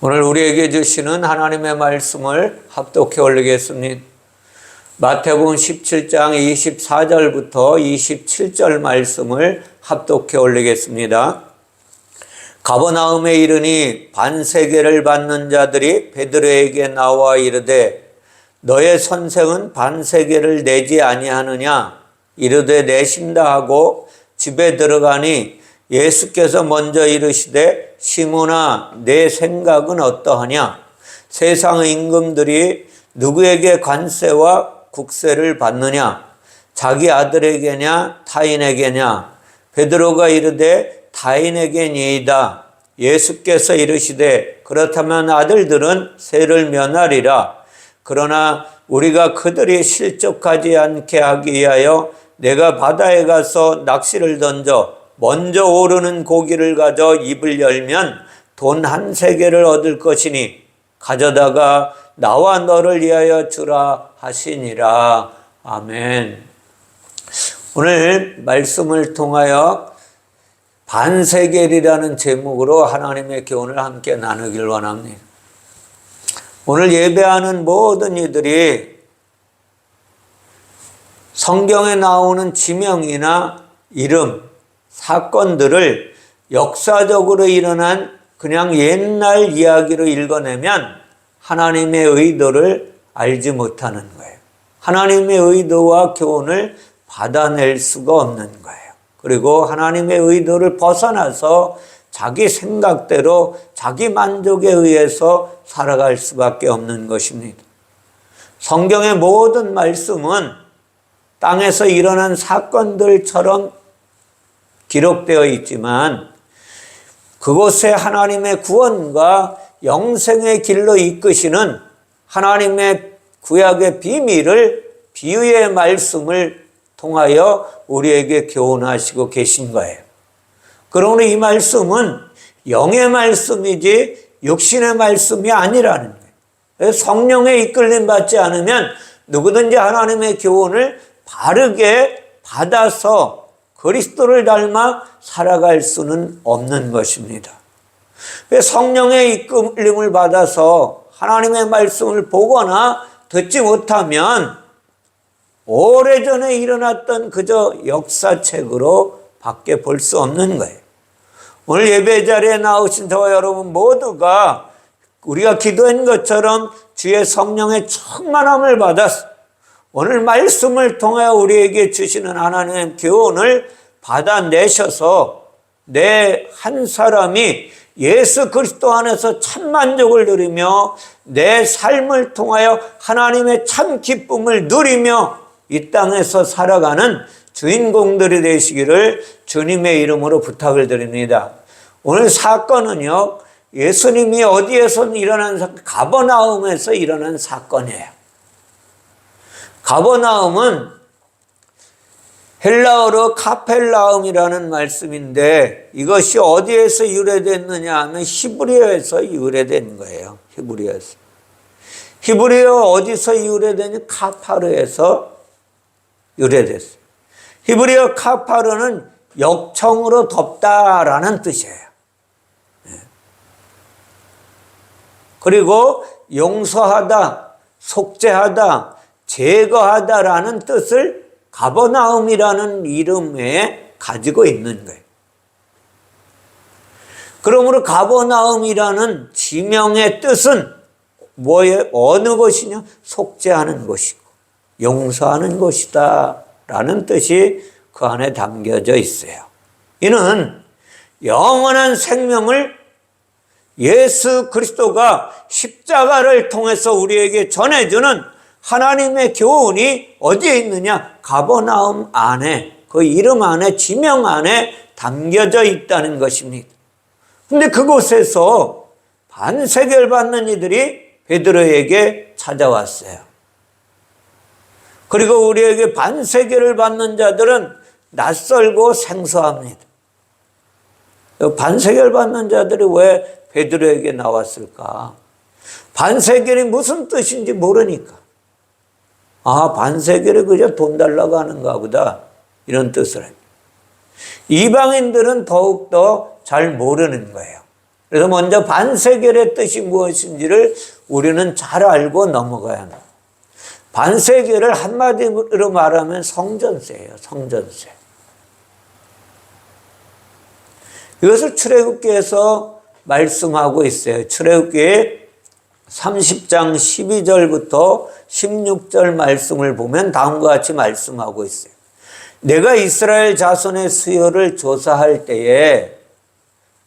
오늘 우리에게 주시는 하나님의 말씀을 합독해 올리겠습니다. 마태복음 17장 24절부터 27절 말씀을 합독해 올리겠습니다. 가버나움에 이르니 반세계를 받는 자들이 베드로에게 나와 이르되 너의 선생은 반세계를 내지 아니하느냐? 이르되 내신다 하고 집에 들어가니 예수께서 먼저 이르시되 시몬아 내 생각은 어떠하냐? 세상 임금들이 누구에게 관세와 국세를 받느냐? 자기 아들에게냐 타인에게냐? 베드로가 이르되 타인에게니이다. 예수께서 이르시되 그렇다면 아들들은 세를 면하리라. 그러나 우리가 그들이 실족하지 않게 하기 위하여 내가 바다에 가서 낚시를 던져 먼저 오르는 고기를 가져 입을 열면 돈 1세겔을 얻을 것이니 가져다가 나와 너를 위하여 주라 하시니라. 아멘. 오늘 말씀을 통하여 반세겔이라는 제목으로 하나님의 교훈을 함께 나누길 원합니다. 오늘 예배하는 모든 이들이 성경에 나오는 지명이나 이름, 사건들을 역사적으로 일어난 그냥 옛날 이야기로 읽어내면 하나님의 의도를 알지 못하는 거예요. 하나님의 의도와 교훈을 받아낼 수가 없는 거예요. 그리고 하나님의 의도를 벗어나서 자기 생각대로 자기 만족에 의해서 살아갈 수밖에 없는 것입니다. 성경의 모든 말씀은 땅에서 일어난 사건들처럼 기록되어 있지만 그곳에 하나님의 구원과 영생의 길로 이끄시는 하나님의 구약의 비밀을 비유의 말씀을 통하여 우리에게 교훈하시고 계신 거예요. 그러므로 이 말씀은 영의 말씀이지 육신의 말씀이 아니라는 거예요. 성령의 이끌림 받지 않으면 누구든지 하나님의 교훈을 바르게 받아서 그리스도를 닮아 살아갈 수는 없는 것입니다. 성령의 이끌림을 받아서 하나님의 말씀을 보거나 듣지 못하면 오래전에 일어났던 그저 역사책으로 밖에 볼 수 없는 거예요. 오늘 예배 자리에 나오신 저와 여러분 모두가 우리가 기도한 것처럼 주의 성령의 충만함을 받아서 오늘 말씀을 통해 우리에게 주시는 하나님의 교훈을 받아내셔서 내 한 사람이 예수 그리스도 안에서 참 만족을 누리며 내 삶을 통하여 하나님의 참 기쁨을 누리며 이 땅에서 살아가는 주인공들이 되시기를 주님의 이름으로 부탁을 드립니다. 오늘 사건은요, 예수님이 어디에서 일어난 사건? 가버나움에서 일어난 사건이에요. 가버나움은 헬라어로 카펠라움이라는 말씀인데 이것이 어디에서 유래됐느냐 하면 히브리어에서 유래된 거예요. 히브리어에서. 히브리어 어디서 유래되냐? 카파르에서 유래됐어요. 히브리어 카파르는 역청으로 덮다라는 뜻이에요. 그리고 용서하다, 속죄하다, 제거하다라는 뜻을 가버나움이라는 이름에 가지고 있는 거예요. 그러므로 가버나움이라는 지명의 뜻은 뭐예요? 어느 곳이냐? 속죄하는 곳이고 용서하는 곳이다 라는 뜻이 그 안에 담겨져 있어요. 이는 영원한 생명을 예수 그리스도가 십자가를 통해서 우리에게 전해주는 하나님의 교훈이 어디에 있느냐? 가버나움 안에, 그 이름 안에, 지명 안에 담겨져 있다는 것입니다. 근데 그곳에서 반세겔 받는 이들이 베드로에게 찾아왔어요. 그리고 우리에게 반세겔을 받는 자들은 낯설고 생소합니다. 반세겔 받는 자들이 왜 베드로에게 나왔을까? 반세겔이 무슨 뜻인지 모르니까. 아, 반세겔이 그저 돈 달라고 하는가 보다 이런 뜻을 합니다. 이방인들은 더욱더 잘 모르는 거예요. 그래서 먼저 반세겔의 뜻이 무엇인지를 우리는 잘 알고 넘어가야 합니다. 반세겔을 한마디로 말하면 성전세예요. 성전세. 이것을 출애굽기에서 말씀하고 있어요. 출애굽기 30장 12절부터 16절 말씀을 보면 다음과 같이 말씀하고 있어요. 내가 이스라엘 자손의 수요를 조사할 때에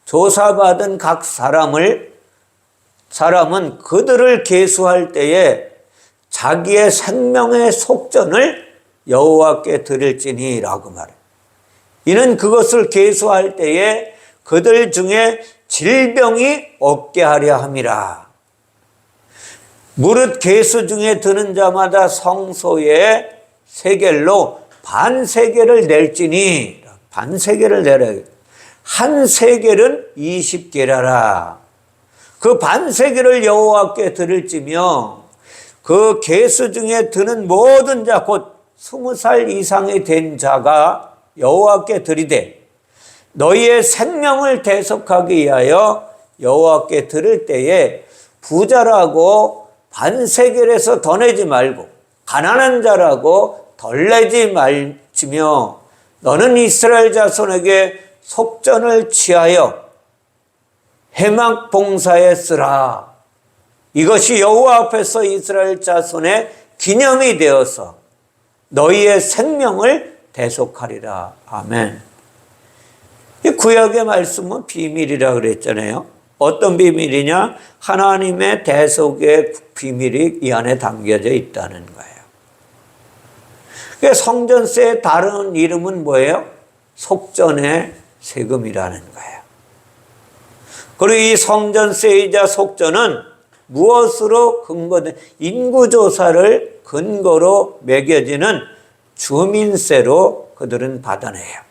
조사받은 각 사람은 그들을 계수할 때에 자기의 생명의 속전을 여호와께 드릴지니 라고 말해요. 이는 그것을 계수할 때에 그들 중에 질병이 없게 하려 함이라. 무릇 계수 중에 드는 자마다 성소의 세겔로 반세겔을 낼지니, 반세겔을 내라. 한 세겔은 20게라라. 그 반세겔을 여호와께 드릴지며 그 계수 중에 드는 모든 자 곧 20살 이상이 된 자가 여호와께 드리되 너희의 생명을 대속하기 위하여 여호와께 드릴 때에 부자라고 반세겔에서 더 내지 말고 가난한 자라고 덜 내지 말지며 너는 이스라엘 자손에게 속전을 취하여 회막 봉사에 쓰라. 이것이 여호와 앞에서 이스라엘 자손의 기념이 되어서 너희의 생명을 대속하리라. 아멘. 이 구약의 말씀은 비밀이라 그랬잖아요. 어떤 비밀이냐? 하나님의 대속의 비밀이 이 안에 담겨져 있다는 거예요. 성전세의 다른 이름은 뭐예요? 속전의 세금이라는 거예요. 그리고 이 성전세이자 속전은 무엇으로 근거된 인구조사를 근거로 매겨지는 주민세로 그들은 받아내요.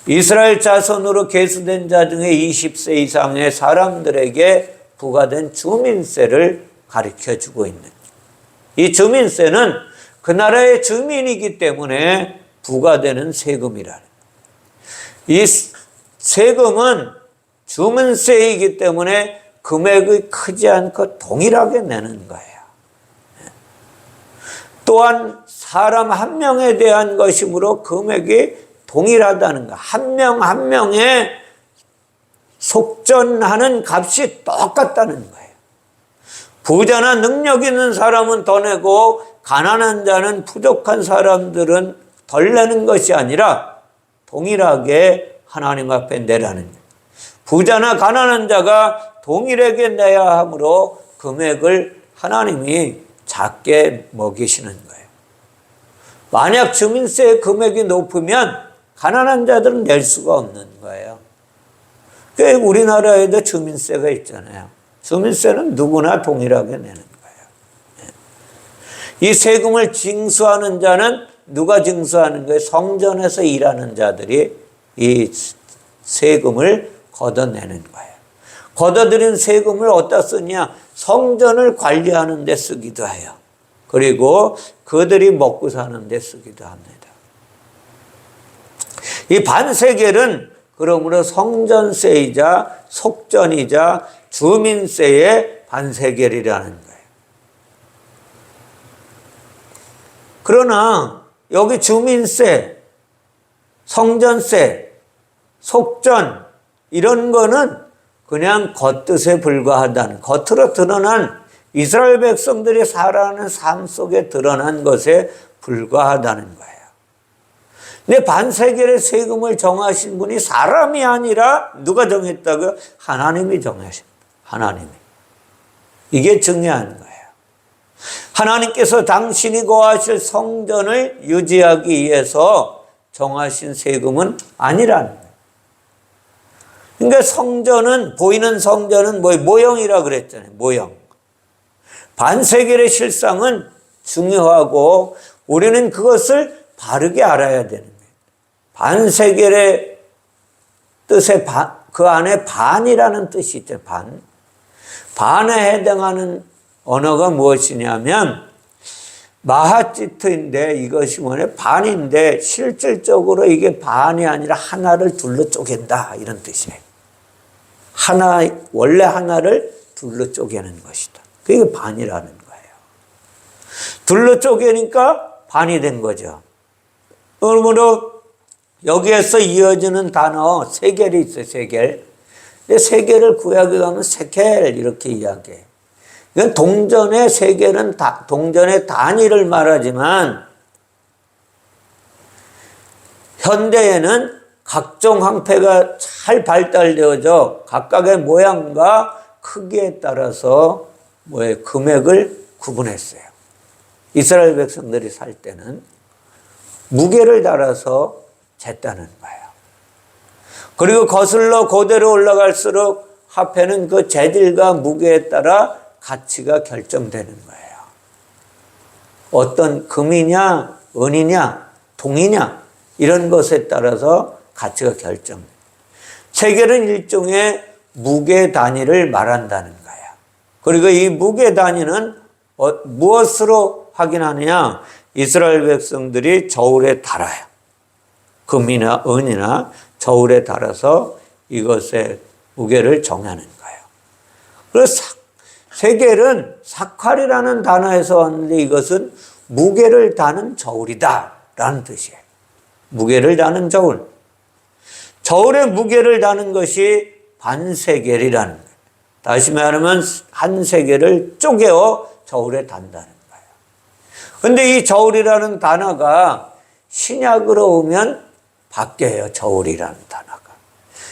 이스라엘 자손으로 계수된 자 중에 20세 이상의 사람들에게 부과된 주민세를 가르쳐주고 있는, 이 주민세는 그 나라의 주민이기 때문에 부과되는 세금이라는, 이 세금은 주민세이기 때문에 금액이 크지 않고 동일하게 내는 거예요. 또한 사람 한 명에 대한 것이므로 금액이 동일하다는 거. 한 명 한 명의 속전하는 값이 똑같다는 거예요. 부자나 능력 있는 사람은 더 내고 가난한 자는 부족한 사람들은 덜 내는 것이 아니라 동일하게 하나님 앞에 내라는 거예요. 부자나 가난한 자가 동일하게 내야 하므로 금액을 하나님이 작게 먹이시는 거예요. 만약 주민세 금액이 높으면 가난한 자들은 낼 수가 없는 거예요. 그러니까 우리나라에도 주민세가 있잖아요. 주민세는 누구나 동일하게 내는 거예요. 이 세금을 징수하는 자는 누가 징수하는 거예요? 성전에서 일하는 자들이 이 세금을 걷어내는 거예요. 걷어들인 세금을 어디다 쓰냐? 성전을 관리하는 데 쓰기도 해요. 그리고 그들이 먹고 사는 데 쓰기도 합니다. 이 반세겔은 그러므로 성전세이자 속전이자 주민세의 반세겔이라는 거예요. 그러나 여기 주민세, 성전세, 속전 이런 거는 그냥 겉뜻에 불과하다는, 겉으로 드러난 이스라엘 백성들이 살아가는 삶 속에 드러난 것에 불과하다는 거예요. 근데 반세겔의 세금을 정하신 분이 사람이 아니라 누가 정했다고요? 하나님이 정하십니다. 하나님이. 이게 중요한 거예요. 하나님께서 당신이 거하실 성전을 유지하기 위해서 정하신 세금은 아니라는 거예요. 그러니까 성전은, 보이는 성전은 모형이라 그랬잖아요. 모형. 반세겔의 실상은 중요하고 우리는 그것을 바르게 알아야 되는 거예요. 반세겔의 뜻에 그 안에 반이라는 뜻이 있죠. 반. 반에 해당하는 언어가 무엇이냐면 마하지트인데 이것이 뭐냐? 반인데 실질적으로 이게 반이 아니라 하나를 둘로 쪼갠다 이런 뜻이에요. 원래 하나를 둘로 쪼개는 것이다. 그게 반이라는 거예요. 둘로 쪼개니까 반이 된 거죠. 그러므로 여기에서 이어지는 단어 세겔이 있어요. 세겔. 세겔을 구약에 가면 세켈 이렇게 이야기해요. 이건 동전의 세겔은 동전의 단위를 말하지만 현대에는 각종 황폐가 잘 발달되어져 각각의 모양과 크기에 따라서 금액을 구분했어요. 이스라엘 백성들이 살 때는 무게를 달아서 쟀다는 거예요. 그리고 거슬러 고대로 올라갈수록 화폐는 그 재질과 무게에 따라 가치가 결정되는 거예요. 어떤 금이냐, 은이냐, 동이냐 이런 것에 따라서 가치가 결정돼요. 세겔은 일종의 무게 단위를 말한다는 거예요. 그리고 이 무게 단위는 무엇으로 확인하느냐? 이스라엘 백성들이 저울에 달아요. 금이나 은이나 저울에 달아서 이것의 무게를 정하는 거예요. 그래서 세겔은 사칼이라는 단어에서 왔는데 이것은 무게를 다는 저울이다 라는 뜻이에요. 무게를 다는 저울. 저울의 무게를 다는 것이 반세겔이라는 거예요. 다시 말하면 한 세겔을 쪼개어 저울에 단다는 거예요. 그런데 이 저울이라는 단어가 신약으로 오면 바뀌어요. 저울이라는 단어가.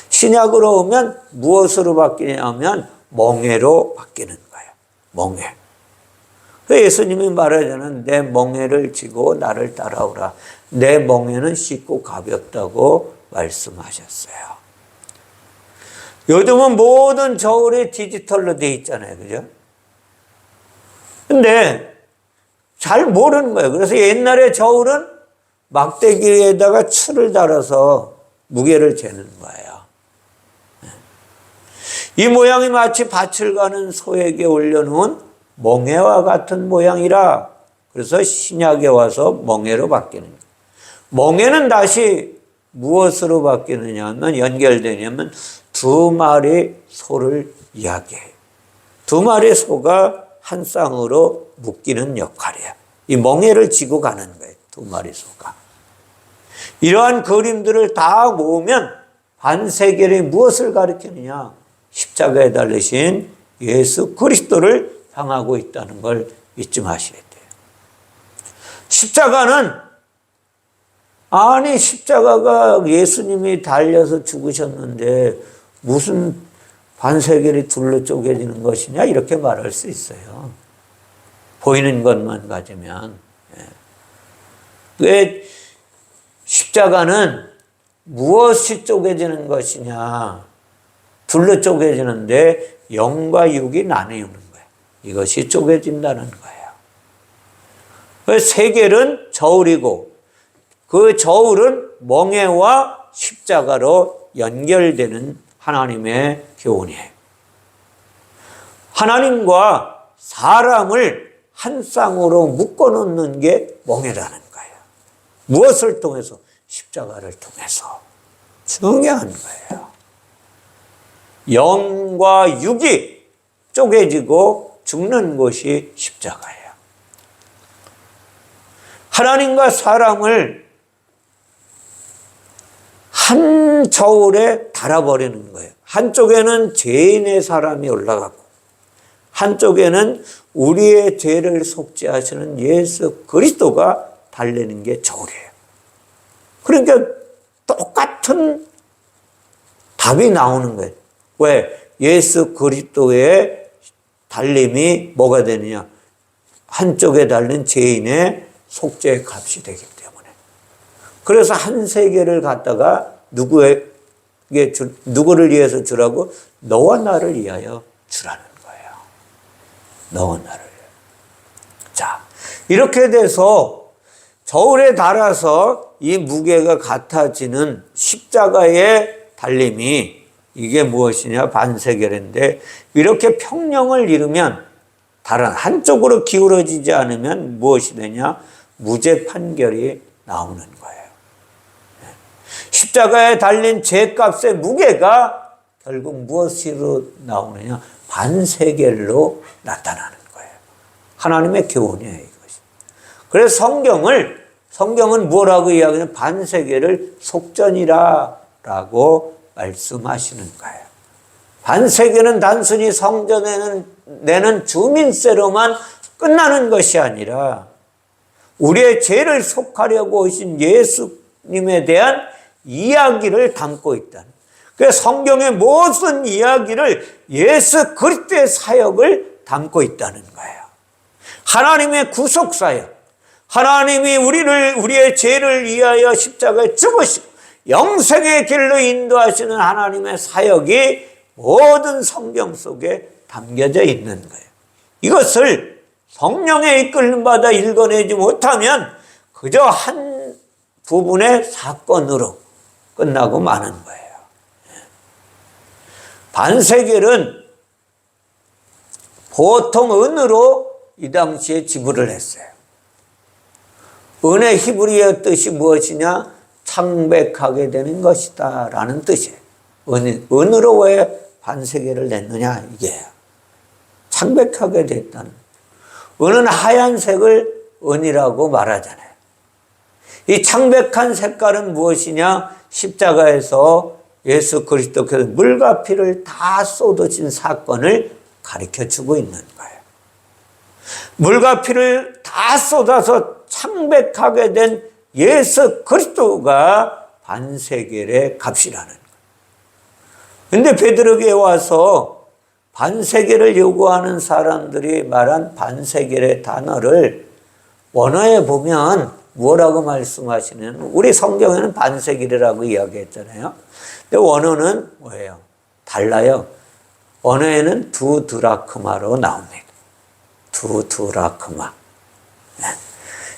신약으로 오면 무엇으로 바뀌냐면 멍에로 바뀌는 거예요. 멍에. 예수님이 말하자면 내 멍에를 지고 나를 따라오라. 내 멍에는 쉽고 가볍다고 말씀하셨어요. 요즘은 모든 저울이 디지털로 되어 있잖아요. 그죠? 근데 잘 모르는 거예요. 그래서 옛날에 저울은 막대기에다가 추를 달아서 무게를 재는 거예요. 이 모양이 마치 밭을 가는 소에게 올려놓은 멍에와 같은 모양이라 그래서 신약에 와서 멍에로 바뀌는 거예요. 멍에는 다시 무엇으로 바뀌느냐 하면 연결되냐면 두 마리 소를 이야기해요. 두 마리 소가 한 쌍으로 묶이는 역할이에요. 이 멍에를 지고 가는 거예요. 두 마리 소가. 이러한 그림들을 다 모으면 반세겔이 무엇을 가리키느냐? 십자가에 달리신 예수 그리스도를 향하고 있다는 걸 잊지 마셔야 돼요. 십자가는 십자가가 예수님이 달려서 죽으셨는데 무슨 반세겔이 둘로 쪼개지는 것이냐 이렇게 말할 수 있어요. 보이는 것만 가지면. 왜 십자가는 무엇이 쪼개지는 것이냐? 둘로 쪼개지는데 영과 육이 나뉘는 거예요. 이것이 쪼개진다는 거예요. 세겔은 저울이고 그 저울은 멍에와 십자가로 연결되는 하나님의 교훈이에요. 하나님과 사람을 한 쌍으로 묶어놓는 게 멍에라는 거예요. 무엇을 통해서? 십자가를 통해서. 중요한 거예요. 영과 육이 쪼개지고 죽는 것이 십자가예요. 하나님과 사람을 한 저울에 달아버리는 거예요. 한쪽에는 죄인의 사람이 올라가고 한쪽에는 우리의 죄를 속죄하시는 예수 그리스도가 달리는 게 저울이에요. 그러니까 똑같은 답이 나오는 거예요. 왜? 예수 그리스도의 달림이 뭐가 되느냐? 한쪽에 달린 죄인의 속죄의 값이 되기 때문에. 그래서 한 세겔을 갖다가 누구를 위해서 주라고? 너와 나를 위하여 주라는 거예요. 너와 나를. 자, 이렇게 돼서 저울에 달아서 이 무게가 같아지는 십자가의 달림이 이게 무엇이냐? 반세겔인데 이렇게 평령을 이루면 다른 한쪽으로 기울어지지 않으면 무엇이 되냐? 무죄 판결이 나오는 거예요. 십자가에 달린 죄값의 무게가 결국 무엇으로 나오느냐? 반세겔로 나타나는 거예요. 하나님의 교훈이에요, 이것이. 그래서 성경은 뭐라고 이야기하냐면 반세겔을 속전이라고 말씀하시는 거예요. 반세겔은 단순히 성전에 내는 주민세로만 끝나는 것이 아니라 우리의 죄를 속하려고 오신 예수님에 대한 이야기를 담고 있다. 그래서 성경의 모든 이야기를 예수 그리스도의 사역을 담고 있다는 거예요. 하나님의 구속 사역, 하나님이 우리의 죄를 위하여 십자가에 죽으시고 영생의 길로 인도하시는 하나님의 사역이 모든 성경 속에 담겨져 있는 거예요. 이것을 성령의 이끌림 받아 읽어내지 못하면 그저 한 부분의 사건으로 끝나고 마는 거예요. 반세겔은 보통 은으로 이 당시에 지불을 했어요. 은의 히브리어 뜻이 무엇이냐? 창백하게 되는 것이다 라는 뜻이에요. 은으로 왜 반세겔을 냈느냐 이게요. 창백하게 됐다는. 은은 하얀색을 은이라고 말하잖아요. 이 창백한 색깔은 무엇이냐? 십자가에서 예수 그리스도께서 물과 피를 다 쏟으신 사건을 가르쳐주고 있는 거예요. 물과 피를 다 쏟아서 창백하게 된 예수 그리스도가 반세겔의 값이라는 거예요. 근데 베드로에게 와서 반세겔을 요구하는 사람들이 말한 반세겔의 단어를 원어에 보면 뭐라고 말씀하시냐면, 우리 성경에는 반세겔이라고 이야기했잖아요. 근데 원어는 뭐예요? 달라요. 원어에는 두 드라크마로 나옵니다. 두 드라크마.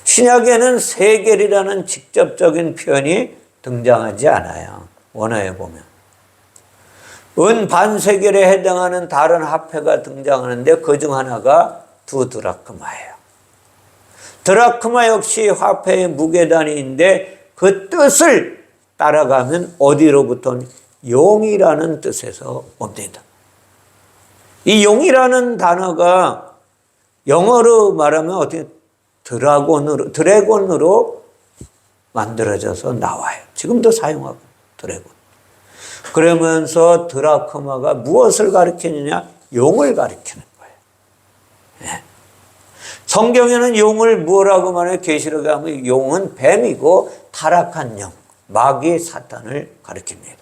신약에는 세겔이라는 직접적인 표현이 등장하지 않아요. 원어에 보면. 은 반세겔에 해당하는 다른 화폐가 등장하는데 그 중 하나가 두 드라크마예요. 드라크마 역시 화폐의 무게단위인데 그 뜻을 따라가면 어디로부터? 용이라는 뜻에서 옵니다. 이 용이라는 단어가 영어로 말하면 어떻게 드래곤으로 만들어져서 나와요. 지금도 사용하고 드래곤. 그러면서 드라크마가 무엇을 가리키느냐? 용을 가리키는 거예요. 네. 성경에는 용을 뭐라고 말해요? 계시록에 하면 용은 뱀이고 타락한 영, 마귀 사탄을 가리킵니다.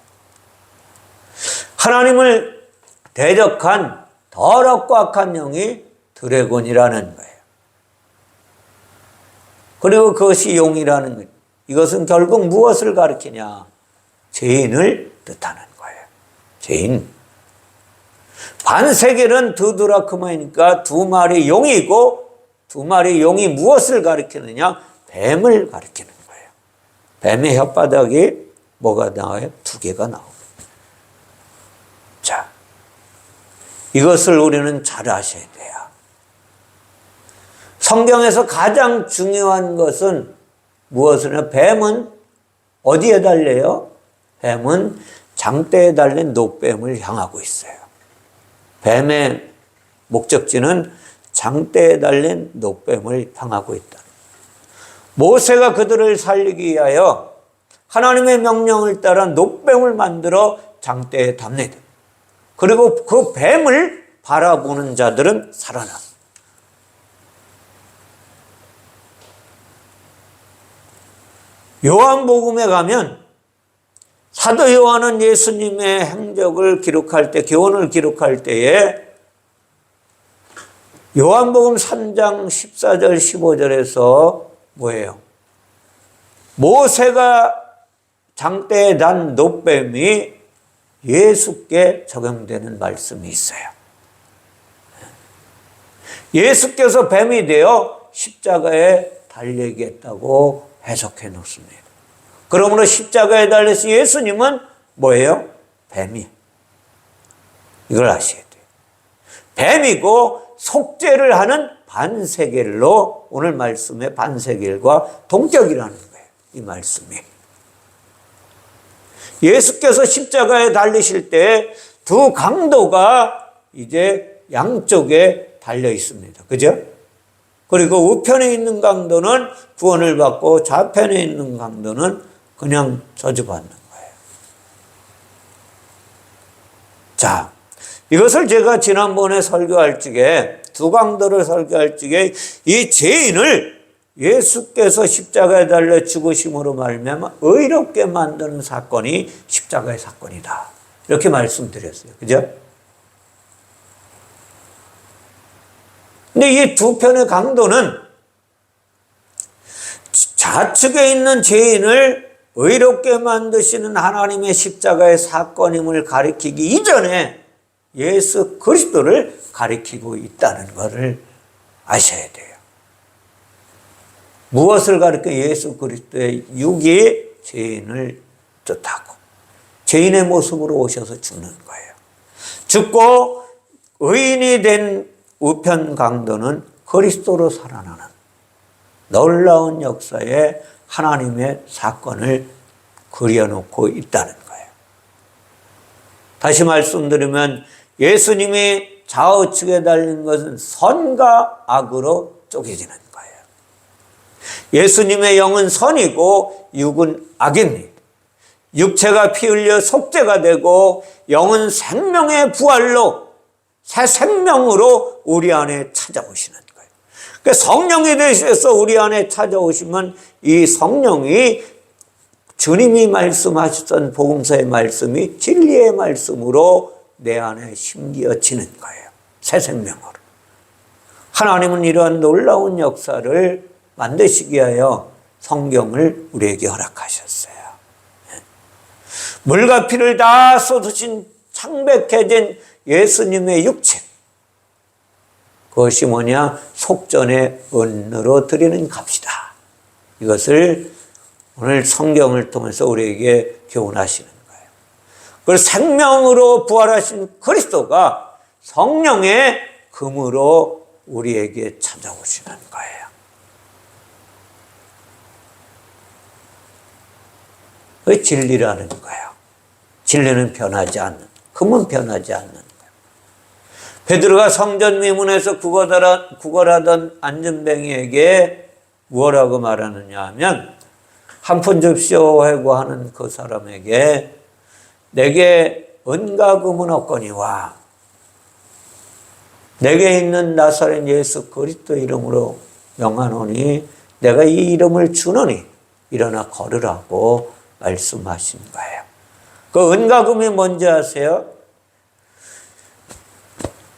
하나님을 대적한 더럽고 악한 영이 드래곤이라는 거예요. 그리고 그것이 용이라는 거예요. 이것은 결국 무엇을 가리키냐? 죄인을 뜻하는 거예요. 죄인. 반세겔은 두 드라크마이니까 두 마리 용이고, 두 마리 용이 무엇을 가리키느냐? 뱀을 가리키는 거예요. 뱀의 혓바닥에 뭐가 나와요? 두 개가 나옵니다. 자, 이것을 우리는 잘 아셔야 돼요. 성경에서 가장 중요한 것은 무엇이냐? 뱀은 어디에 달려요? 뱀은 장대에 달린 노뱀을 향하고 있어요. 뱀의 목적지는 장대에 달린 노뱀을 향하고 있다. 모세가 그들을 살리기 위하여 하나님의 명령을 따라 노뱀을 만들어 장대에 답니다. 그리고 그 뱀을 바라보는 자들은 살아나. 요한복음에 가면 사도 요한은 예수님의 행적을 기록할 때, 교훈을 기록할 때에 요한복음 3장 14절 15절에서 뭐예요? 모세가 장대에 단 노뱀이 예수께 적용되는 말씀이 있어요. 예수께서 뱀이 되어 십자가에 달리겠다고 해석해 놓습니다. 그러므로 십자가에 달리신 예수님은 뭐예요? 뱀이. 이걸 아셔야 돼요. 뱀이고 속죄를 하는 반세겔로 오늘 말씀의 반세겔과 동격이라는 거예요. 이 말씀이. 예수께서 십자가에 달리실 때 두 강도가 이제 양쪽에 달려 있습니다. 그죠? 그리고 우편에 있는 강도는 구원을 받고 좌편에 있는 강도는 그냥 저주받는 거예요. 자, 이것을 제가 지난번에 설교할 적에 두 강도를 설교할 적에 이 죄인을 예수께서 십자가에 달려 죽으심으로 말미암아 의롭게 만드는 사건이 십자가의 사건이다. 이렇게 말씀드렸어요. 그죠? 근데 이 두 편의 강도는 좌측에 있는 죄인을 의롭게 만드시는 하나님의 십자가의 사건임을 가리키기 이전에 예수 그리스도를 가리키고 있다는 것을 아셔야 돼요. 무엇을 가리켜? 예수 그리스도의 육이 죄인을 뜻하고 죄인의 모습으로 오셔서 죽는 거예요. 죽고 의인이 된 우편 강도는 그리스도로 살아나는 놀라운 역사에 하나님의 사건을 그려놓고 있다는 거예요. 다시 말씀드리면 예수님이 좌우측에 달린 것은 선과 악으로 쪼개지는 거예요. 예수님의 영은 선이고 육은 악입니다. 육체가 피 흘려 속죄가 되고 영은 생명의 부활로 새 생명으로 우리 안에 찾아오시는 거예요. 그러니까 성령이 되셔서 우리 안에 찾아오시면 이 성령이 주님이 말씀하셨던 복음서의 말씀이 진리의 말씀으로 내 안에 심기어지는 거예요. 새 생명으로. 하나님은 이러한 놀라운 역사를 만드시기 위하여 성경을 우리에게 허락하셨어요. 물과 피를 다 쏟으신 창백해진 예수님의 육체, 그것이 뭐냐? 속전의 은으로 드리는 값이다. 이것을 오늘 성경을 통해서 우리에게 교훈하시는 거예요. 그래서 생명으로 부활하신 그리스도가 성령의 금으로 우리에게 찾아오시는 거예요. 그게 진리라는 거예요. 진리는 변하지 않는, 금은 변하지 않는 거예요. 베드로가 성전 미문에서 구걸하던 안전뱅이에게 뭐라고 말하느냐 하면, 한 푼 줍시오 하고 하는 그 사람에게 내게 은과 금은 없거니와 내게 있는 나사렛 예수 그리스도 이름으로 명하노니 내가 이 이름을 주노니 일어나 걸으라고 말씀하신 거예요. 그 은과 금이 뭔지 아세요?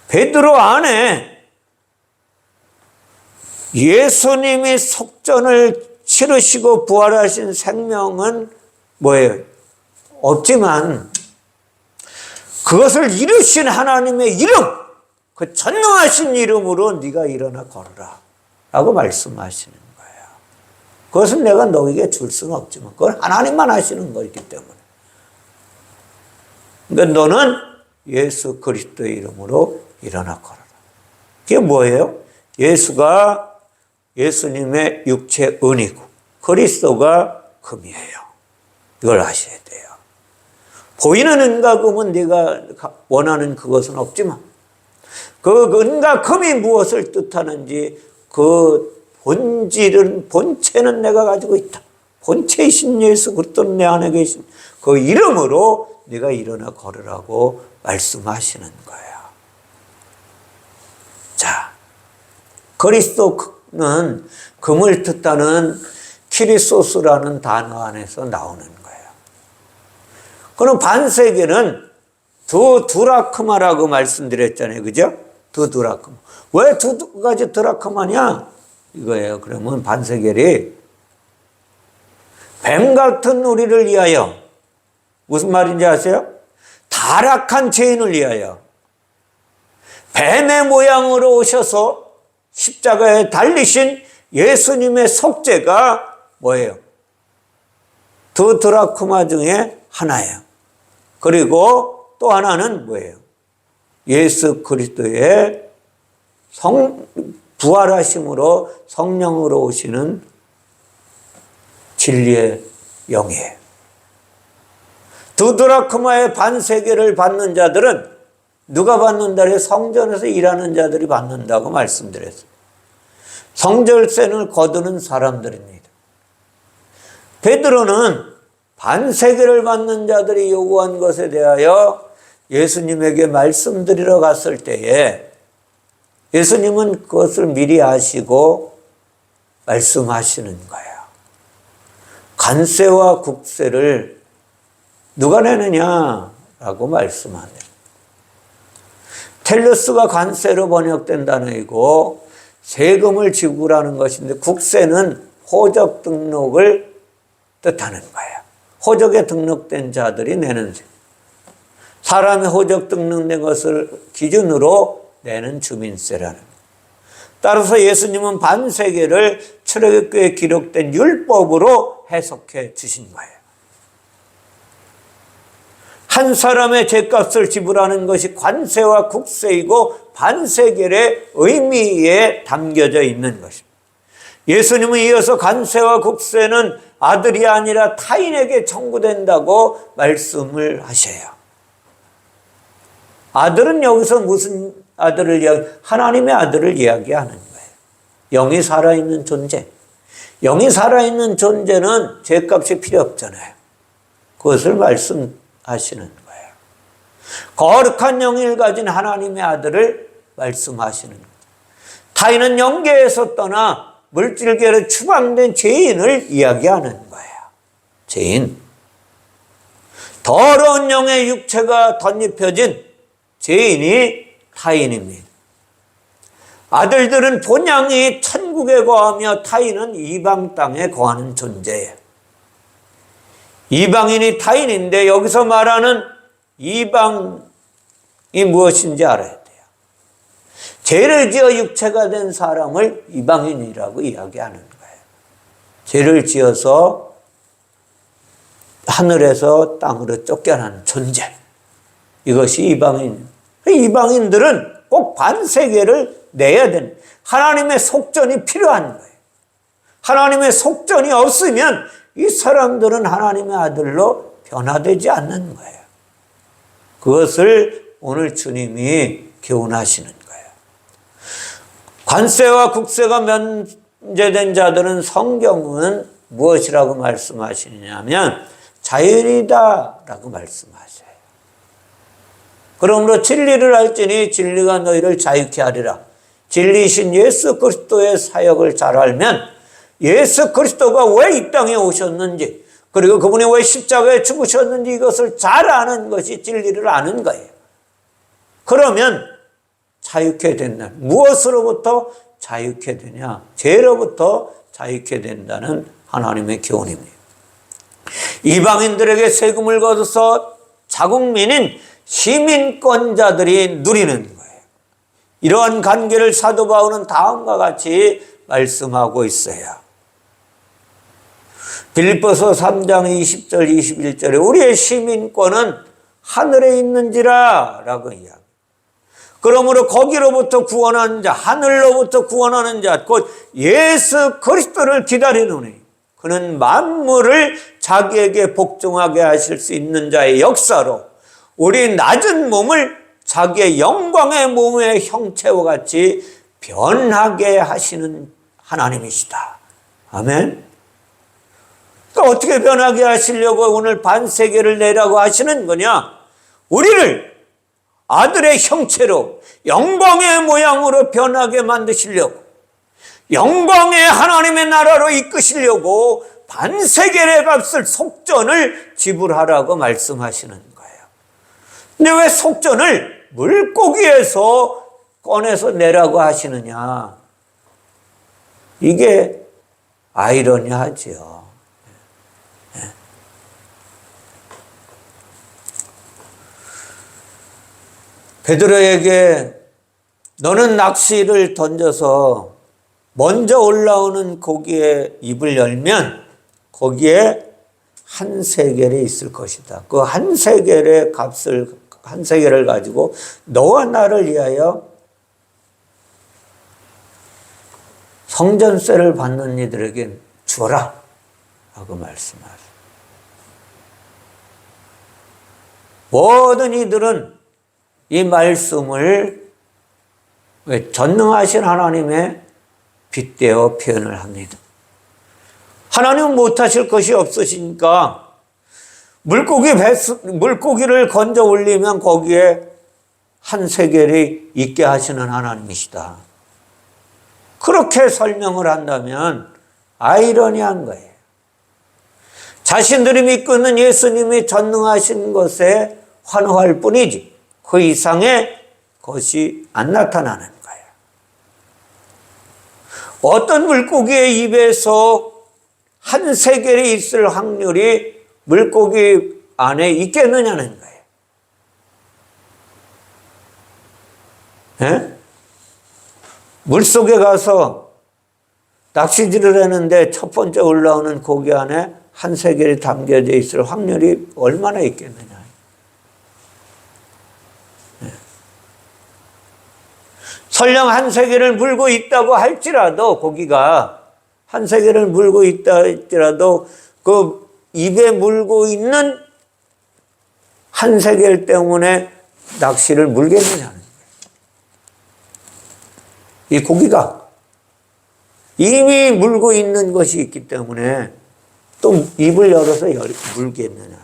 베드로 안에 예수님이 속전을 치르시고 부활하신 생명은 뭐예요? 없지만 그것을 이루신 하나님의 이름, 그 전능하신 이름으로 네가 일어나 걸어라 라고 말씀하시는 거예요. 그것은 내가 너에게 줄 수는 없지만 그건 하나님만 하시는 거기 때문에. 그러니까 너는 예수 그리스도의 이름으로 일어나 걸어라. 그게 뭐예요? 예수가 예수님의 육체 은이고 그리스도가 금이에요. 이걸 아셔야 돼요. 보이는 은과 금은 네가 원하는 그것은 없지만 그 은과 금이 무엇을 뜻하는지 그 본질은, 본체는 내가 가지고 있다. 본체이신 예수 그리스도는 내 안에 계신 그 이름으로 네가 일어나 걸으라고 말씀하시는 거예요. 자, 그리스도는 금을 뜻하는 키리소스라는 단어 안에서 나오는 거예요. 그럼 반세계는 두 드라크마라고 말씀드렸잖아요. 그죠? 두 드라크마. 왜 두 가지 드라크마냐? 이거예요. 그러면 반세겔이 뱀 같은 우리를 위하여, 무슨 말인지 아세요? 타락한 죄인을 위하여 뱀의 모양으로 오셔서 십자가에 달리신 예수님의 속죄가 뭐예요? 두 드라크마 중에 하나예요. 그리고 또 하나는 뭐예요? 예수 그리스도의 부활하심으로 성령으로 오시는 진리의 영이에요. 두 드라크마의 반세계를 받는 자들은 누가 받는다? 성전에서 일하는 자들이 받는다고 말씀드렸어요. 성전세를 거두는 사람들입니다. 베드로는 반세계를 받는 자들이 요구한 것에 대하여 예수님에게 말씀드리러 갔을 때에 예수님은 그것을 미리 아시고 말씀하시는 거예요. 관세와 국세를 누가 내느냐라고 말씀하네요. 텔루스가 관세로 번역된 단어이고 세금을 지불하는 것인데 국세는 호적 등록을 뜻하는 거예요. 호적에 등록된 자들이 내는 세금. 사람이 호적 등록된 것을 기준으로 내는 주민세라는 거예요. 따라서 예수님은 반세계를 출애굽기에 기록된 율법으로 해석해 주신 거예요. 한 사람의 죄값을 지불하는 것이 관세와 국세이고 반세겔의 의미에 담겨져 있는 것입니다. 예수님은 이어서 관세와 국세는 아들이 아니라 타인에게 청구된다고 말씀을 하셔요. 아들은 여기서 무슨 아들을 하나님의 아들을 이야기하는 거예요. 영이 살아있는 존재. 영이 살아있는 존재는 죄값이 필요 없잖아요. 그것을 말씀하시는 거예요. 거룩한 영을 가진 하나님의 아들을 말씀하시는 거예요. 타인은 영계에서 떠나 물질계로 추방된 죄인을 이야기하는 거예요. 죄인. 더러운 영의 육체가 덧입혀진 죄인이 타인입니다. 아들들은 본향이 천국에 거하며 타인은 이방 땅에 거하는 존재예요. 이방인이 타인인데 여기서 말하는 이방이 무엇인지 알아야 돼요. 죄를 지어 육체가 된 사람을 이방인이라고 이야기하는 거예요. 죄를 지어서 하늘에서 땅으로 쫓겨난 존재. 이것이 이방인. 이방인들은 꼭 반세계를 내야 되는, 하나님의 속전이 필요한 거예요. 하나님의 속전이 없으면 이 사람들은 하나님의 아들로 변화되지 않는 거예요. 그것을 오늘 주님이 교훈하시는 거예요. 관세와 국세가 면제된 자들은 성경은 무엇이라고 말씀하시냐면 자유이다라고 말씀하셔요. 그러므로 진리를 알지니 진리가 너희를 자유케 하리라. 진리이신 예수 그리스도의 사역을 잘 알면 예수 그리스도가 왜 이 땅에 오셨는지, 그리고 그분이 왜 십자가에 죽으셨는지 이것을 잘 아는 것이 진리를 아는 거예요. 그러면 자유케 된다. 무엇으로부터 자유케 되냐? 죄로부터 자유케 된다는 하나님의 교훈입니다. 이방인들에게 세금을 걷어서 자국민인 시민권자들이 누리는 거예요. 이러한 관계를 사도 바울은 다음과 같이 말씀하고 있어요. 빌립보서 3장 20절 21절에 우리의 시민권은 하늘에 있는지라 라고 이야기합니다. 그러므로 거기로부터 구원하는 자, 하늘로부터 구원하는 자, 곧 예수 그리스도를 기다리노니 그는 만물을 자기에게 복종하게 하실 수 있는 자의 역사로 우리 낮은 몸을 자기의 영광의 몸의 형체와 같이 변하게 하시는 하나님이시다. 아멘. 그러니까 어떻게 변하게 하시려고 오늘 반세계를 내라고 하시는 거냐? 우리를 아들의 형체로 영광의 모양으로 변하게 만드시려고, 영광의 하나님의 나라로 이끄시려고 반세계의 값을 속전을 지불하라고 말씀하시는 거예요. 근데 왜 속전을 물고기에서 꺼내서 내라고 하시느냐? 이게 아이러니하지요. 베드로에게 너는 낚시를 던져서 먼저 올라오는 고기의 입을 열면 거기에 한 세겔이 있을 것이다. 그 한 세겔의 값을, 한 세겔을 가지고 너와 나를 위하여 성전세를 받는 이들에게 주어라 하고 말씀하세요. 모든 이들은 이 말씀을 전능하신 하나님의 빗대어 표현을 합니다. 하나님은 못하실 것이 없으시니까 물고기를 건져 올리면 거기에 한 세겔이 있게 하시는 하나님이시다. 그렇게 설명을 한다면 아이러니한 거예요. 자신들이 믿고 있는 예수님이 전능하신 것에 환호할 뿐이지 그 이상의 것이 안 나타나는 거예요. 어떤 물고기의 입에서 한 세겔이 있을 확률이 물고기 안에 있겠느냐는 거예요. 예? 물속에 가서 낚시질을 했는데 첫 번째 올라오는 고기 안에 한 세겔이 담겨져 있을 확률이 얼마나 있겠느냐. 예. 설령 한 세겔을 물고 있다고 할지라도 고기가 한 세겔을 물고 있다 할지라도 그 입에 물고 있는 한 세겔 때문에 낚시를 물겠느냐는 거예요. 이 고기가 이미 물고 있는 것이 있기 때문에 또 입을 열어서 물겠느냐.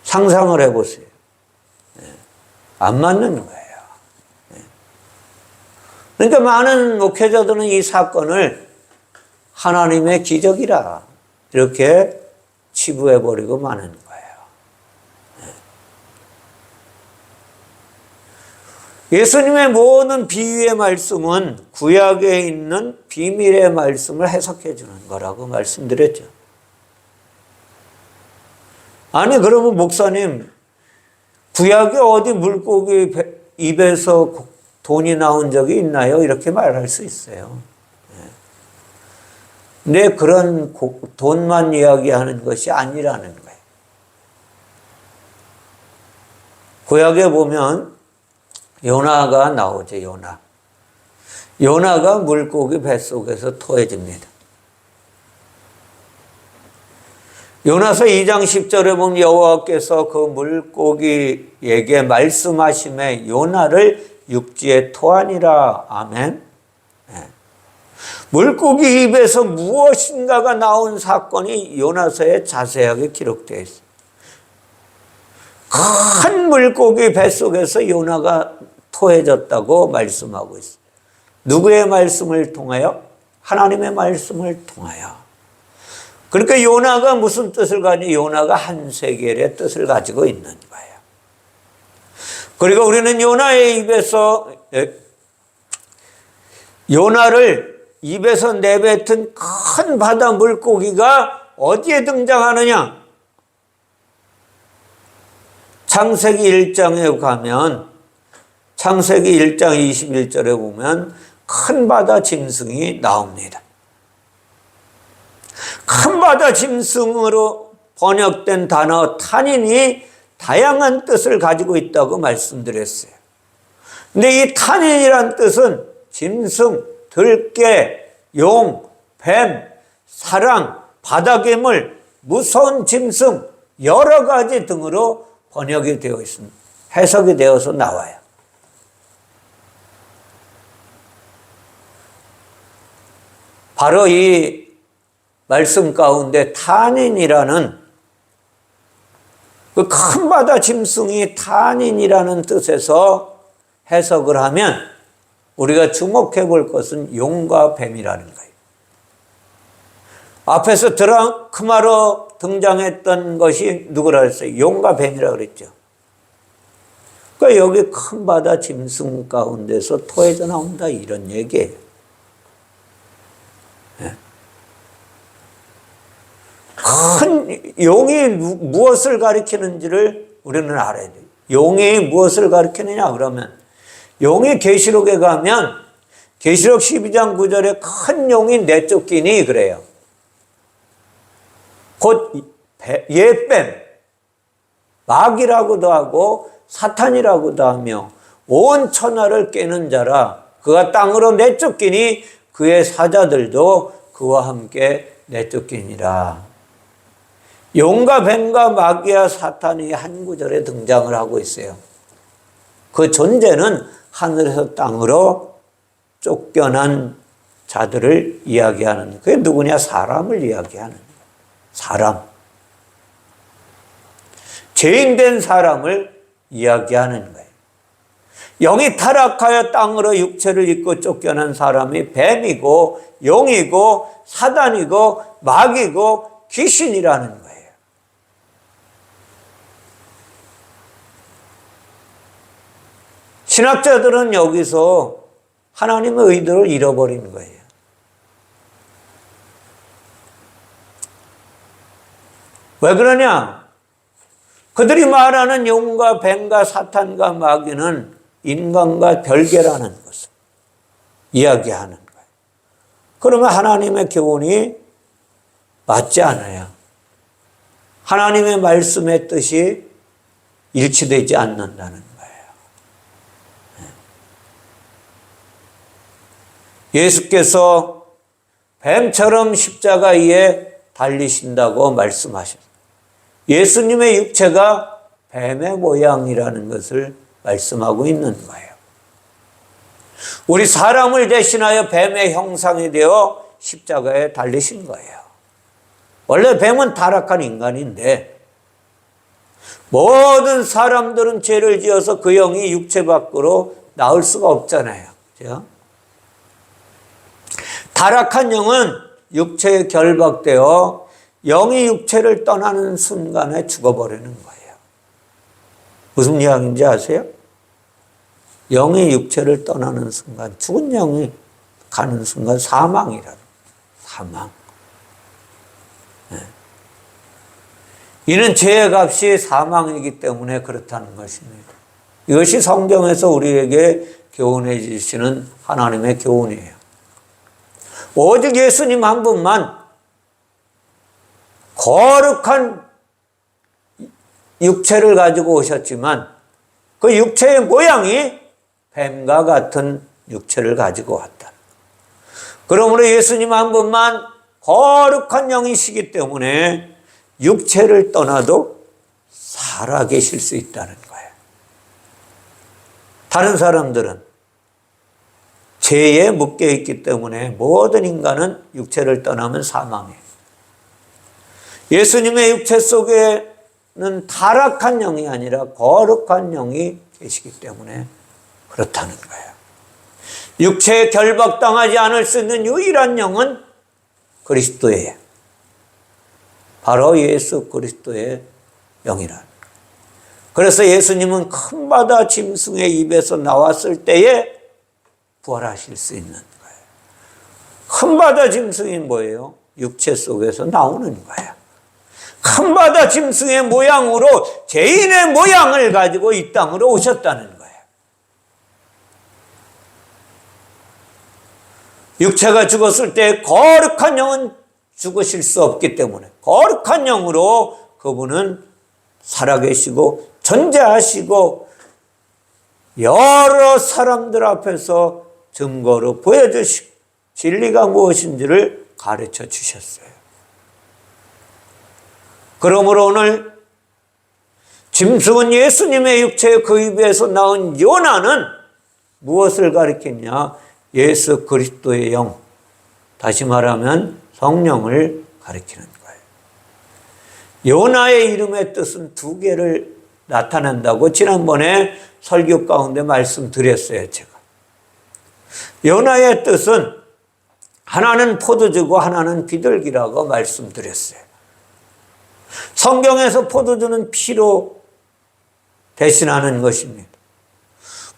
상상을 해보세요. 안 맞는 거예요. 그러니까 많은 목회자들은 이 사건을 하나님의 기적이라 이렇게 치부해버리고 마는 거예요. 예수님의 모든 비유의 말씀은 구약에 있는 비밀의 말씀을 해석해 주는 거라고 말씀드렸죠. 아니 그러면 목사님 구약에 어디 물고기 입에서 돈이 나온 적이 있나요? 이렇게 말할 수 있어요. 근데 그런 돈만 이야기하는 것이 아니라는 거예요. 구약에 보면 요나가 나오죠. 요나가 물고기 뱃속에서 토해집니다. 요나서 2장 10절에 보면 여호와께서 그 물고기에게 말씀하심에 요나를 육지에 토하니라. 아멘. 네. 물고기 입에서 무엇인가가 나온 사건이 요나서에 자세하게 기록되어 있어요. 큰 물고기 뱃속에서 요나가 토해졌다고 말씀하고 있어요. 누구의 말씀을 통하여? 하나님의 말씀을 통하여. 그러니까 요나가 무슨 뜻을 가지고 요나가 한 세겔의 뜻을 가지고 있는 거예요. 그리고 우리는 요나의 입에서 요나를 입에서 내뱉은 큰 바다 물고기가 어디에 등장하느냐? 창세기 1장에 가면 창세기 1장 21절에 보면 큰 바다 짐승이 나옵니다. 큰 바다 짐승으로 번역된 단어 탄인이 다양한 뜻을 가지고 있다고 말씀드렸어요. 근데 이 탄인이란 뜻은 짐승, 들깨, 용, 뱀, 사랑, 바다괴물, 무서운 짐승 여러 가지 등으로 번역이 되어 있습니다. 해석이 되어서 나와요. 바로 이 말씀 가운데 탄인이라는 그 큰 바다 짐승이 탄인이라는 뜻에서 해석을 하면 우리가 주목해 볼 것은 용과 뱀이라는 거예요. 앞에서 드라크마로 등장했던 것이 누구라 했어요? 용과 뱀이라 그랬죠. 그러니까 여기 큰 바다 짐승 가운데서 토해져 나온다 이런 얘기예요. 큰 용이 무엇을 가리키는지를 우리는 알아야 돼요. 용이 무엇을 가리키느냐 그러면 용이 계시록에 가면 계시록 12장 9절에 큰 용이 내쫓기니 그래요. 곧 옛뱀, 마귀라고도 하고 사탄이라고도 하며 온 천하를 깨는 자라 그가 땅으로 내쫓기니 그의 사자들도 그와 함께 내쫓기니라. 용과 뱀과 마귀와 사탄이 한 구절에 등장을 하고 있어요. 그 존재는 하늘에서 땅으로 쫓겨난 자들을 이야기하는, 그게 누구냐? 사람을 이야기하는 거예요. 사람. 죄인된 사람을 이야기하는 거예요. 영이 타락하여 땅으로 육체를 입고 쫓겨난 사람이 뱀이고 용이고 사단이고 마귀고 귀신이라는 거예요. 신학자들은 여기서 하나님의 의도를 잃어버린 거예요. 왜 그러냐? 그들이 말하는 용과 뱀과 사탄과 마귀는 인간과 별개라는 것을 이야기하는 거예요. 그러면 하나님의 교훈이 맞지 않아요. 하나님의 말씀의 뜻이 일치되지 않는다는 거예요. 예수께서 뱀처럼 십자가 위에 달리신다고 말씀하셨어요. 예수님의 육체가 뱀의 모양이라는 것을 말씀하고 있는 거예요. 우리 사람을 대신하여 뱀의 형상이 되어 십자가에 달리신 거예요. 원래 뱀은 타락한 인간인데 모든 사람들은 죄를 지어서 그 영이 육체 밖으로 나올 수가 없잖아요. 그렇죠? 타락한 영은 육체에 결박되어 영이 육체를 떠나는 순간에 죽어버리는 거예요. 무슨 이야기인지 아세요? 영이 육체를 떠나는 순간, 죽은 영이 가는 순간 사망이라는, 사망. 네. 이는 죄의 값이 사망이기 때문에 그렇다는 것입니다. 이것이 성경에서 우리에게 교훈해 주시는 하나님의 교훈이에요. 오직 예수님 한 분만 거룩한 육체를 가지고 오셨지만 그 육체의 모양이 뱀과 같은 육체를 가지고 왔다. 그러므로 예수님 한 분만 거룩한 영이시기 때문에 육체를 떠나도 살아계실 수 있다는 거예요. 다른 사람들은 죄에 묶여 있기 때문에 모든 인간은 육체를 떠나면 사망해요. 예수님의 육체 속에는 타락한 영이 아니라 거룩한 영이 계시기 때문에 그렇다는 거예요. 육체에 결박당하지 않을 수 있는 유일한 영은 그리스도예요. 바로 예수 그리스도의 영이라는 거예요. 그래서 예수님은 큰 바다 짐승의 입에서 나왔을 때에 부활하실 수 있는 거예요. 큰 바다 짐승이 뭐예요? 육체 속에서 나오는 거예요. 큰 바다 짐승의 모양으로 죄인의 모양을 가지고 이 땅으로 오셨다는 거예요. 육체가 죽었을 때 거룩한 영은 죽으실 수 없기 때문에 거룩한 영으로 그분은 살아계시고 존재하시고 여러 사람들 앞에서 증거로 보여주시고 진리가 무엇인지를 가르쳐 주셨어요. 그러므로 오늘 짐승은 예수님의 육체의 그 입에서 나온 요나는 무엇을 가리켰냐? 예수 그리스도의 영, 다시 말하면 성령을 가리키는 거예요. 요나의 이름의 뜻은 두 개를 나타낸다고 지난번에 설교 가운데 말씀드렸어요. 제가 요나의 뜻은 하나는 포도주고 하나는 비둘기라고 말씀드렸어요. 성경에서 포도주는 피로 대신하는 것입니다.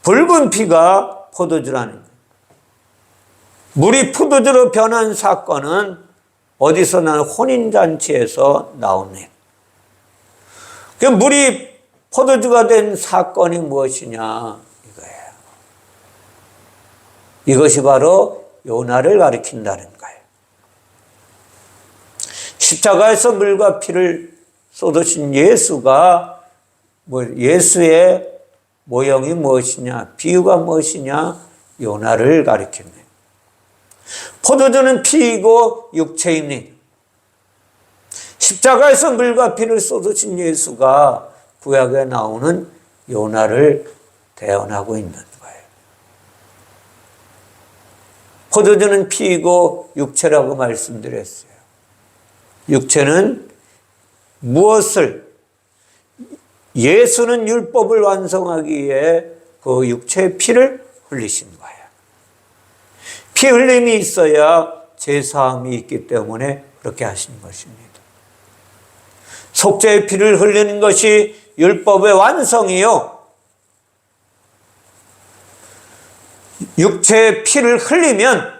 붉은 피가 포도주라는 거예요. 물이 포도주로 변한 사건은 어디서 나는 혼인잔치에서 나옵니다. 그 물이 포도주가 된 사건이 무엇이냐 이거예요. 이것이 바로 요나를 가리킨다는 거예요. 십자가에서 물과 피를 쏟으신 예수가 예수의 모형이 무엇이냐, 비유가 무엇이냐, 요나를 가리킵니다. 포도주는 피이고 육체입니다. 십자가에서 물과 피를 쏟으신 예수가 구약에 나오는 요나를 대언하고 있는 거예요. 포도주는 피이고 육체라고 말씀드렸어요. 육체는 무엇을, 예수는 율법을 완성하기 위해 그 육체의 피를 흘리신 거예요. 피 흘림이 있어야 제사함이 있기 때문에 그렇게 하신 것입니다. 속죄의 피를 흘리는 것이 율법의 완성이요, 육체의 피를 흘리면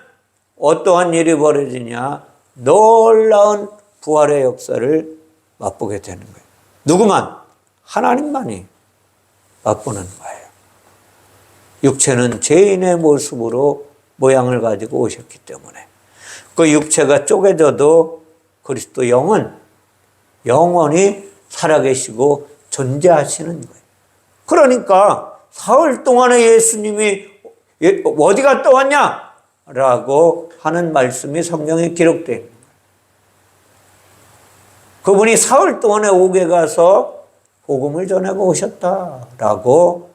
어떠한 일이 벌어지냐? 놀라운 부활의 역사를 맛보게 되는 거예요. 누구만? 하나님만이 맛보는 거예요. 육체는 죄인의 모습으로 모양을 가지고 오셨기 때문에 그 육체가 쪼개져도 그리스도 영은 영원히 살아계시고 존재하시는 거예요. 그러니까 사흘 동안에 예수님이 어디 갔다 왔냐? 라고 하는 말씀이 성경에 기록되어 있는 거예요. 그분이 사흘 동안에 옥에 가서 복음을 전하고 오셨다라고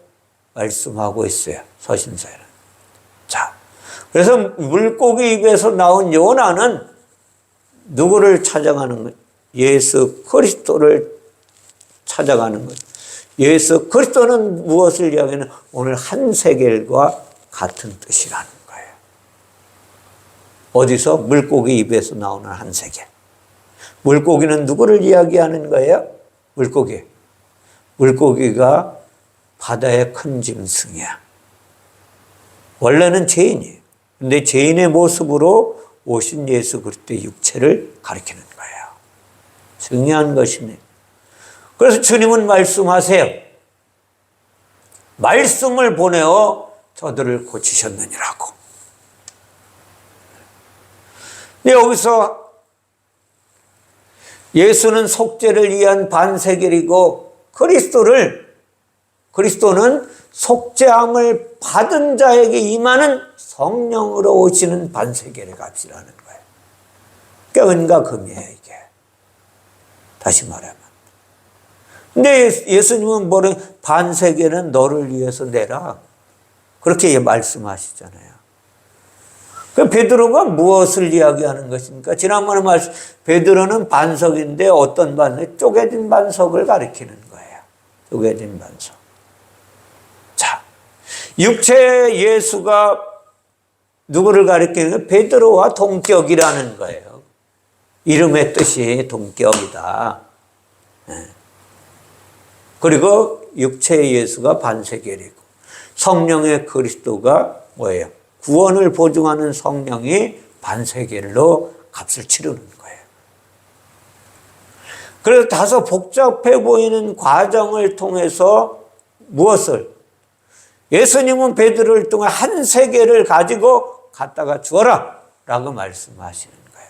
말씀하고 있어요. 서신서에는. 자, 그래서 물고기 입에서 나온 요나는 누구를 찾아가는 거예요? 예수 그리스도를 찾아가는 거예요. 예수 그리스도는 무엇을 이야기하는? 오늘 한세겔과 같은 뜻이라는 거예요. 어디서? 물고기 입에서 나오는 한세겔. 물고기는 누구를 이야기하는 거예요? 물고기가 바다의 큰 짐승이야. 원래는 죄인이에요. 근데 죄인의 모습으로 오신 예수 그리스도의 육체를 가리키는 거예요. 중요한 것입니다. 그래서 주님은 말씀하세요. 말씀을 보내어 저들을 고치셨느니라고. 근데 여기서 예수는 속죄를 위한 반세겔이고 그리스도는 속죄함을 받은 자에게 임하는 성령으로 오시는 반세겔의 값이라는 거예요. 그러니까 은과 금이에요, 이게. 다시 말하면. 근데 예수님은 뭐래? 반세겔은 너를 위해서 내라. 그렇게 말씀하시잖아요. 그럼 베드로가 무엇을 이야기하는 것입니까? 지난번에 베드로는 반석인데 어떤 반석? 쪼개진 반석을 가리키는 거예요. 쪼개진 반석. 자, 육체 예수가 누구를 가리키는 거예요? 베드로와 동격이라는 거예요. 이름의 뜻이 동격이다. 그리고 육체의 예수가 반세겔이고 성령의 그리스도가 뭐예요? 구원을 보증하는 성령이 반세겔로 값을 치르는 거예요. 그래서 다소 복잡해 보이는 과정을 통해서 무엇을? 예수님은 베드로를 통해 한 세겔을 가지고 갖다가 주어라 라고 말씀하시는 거예요.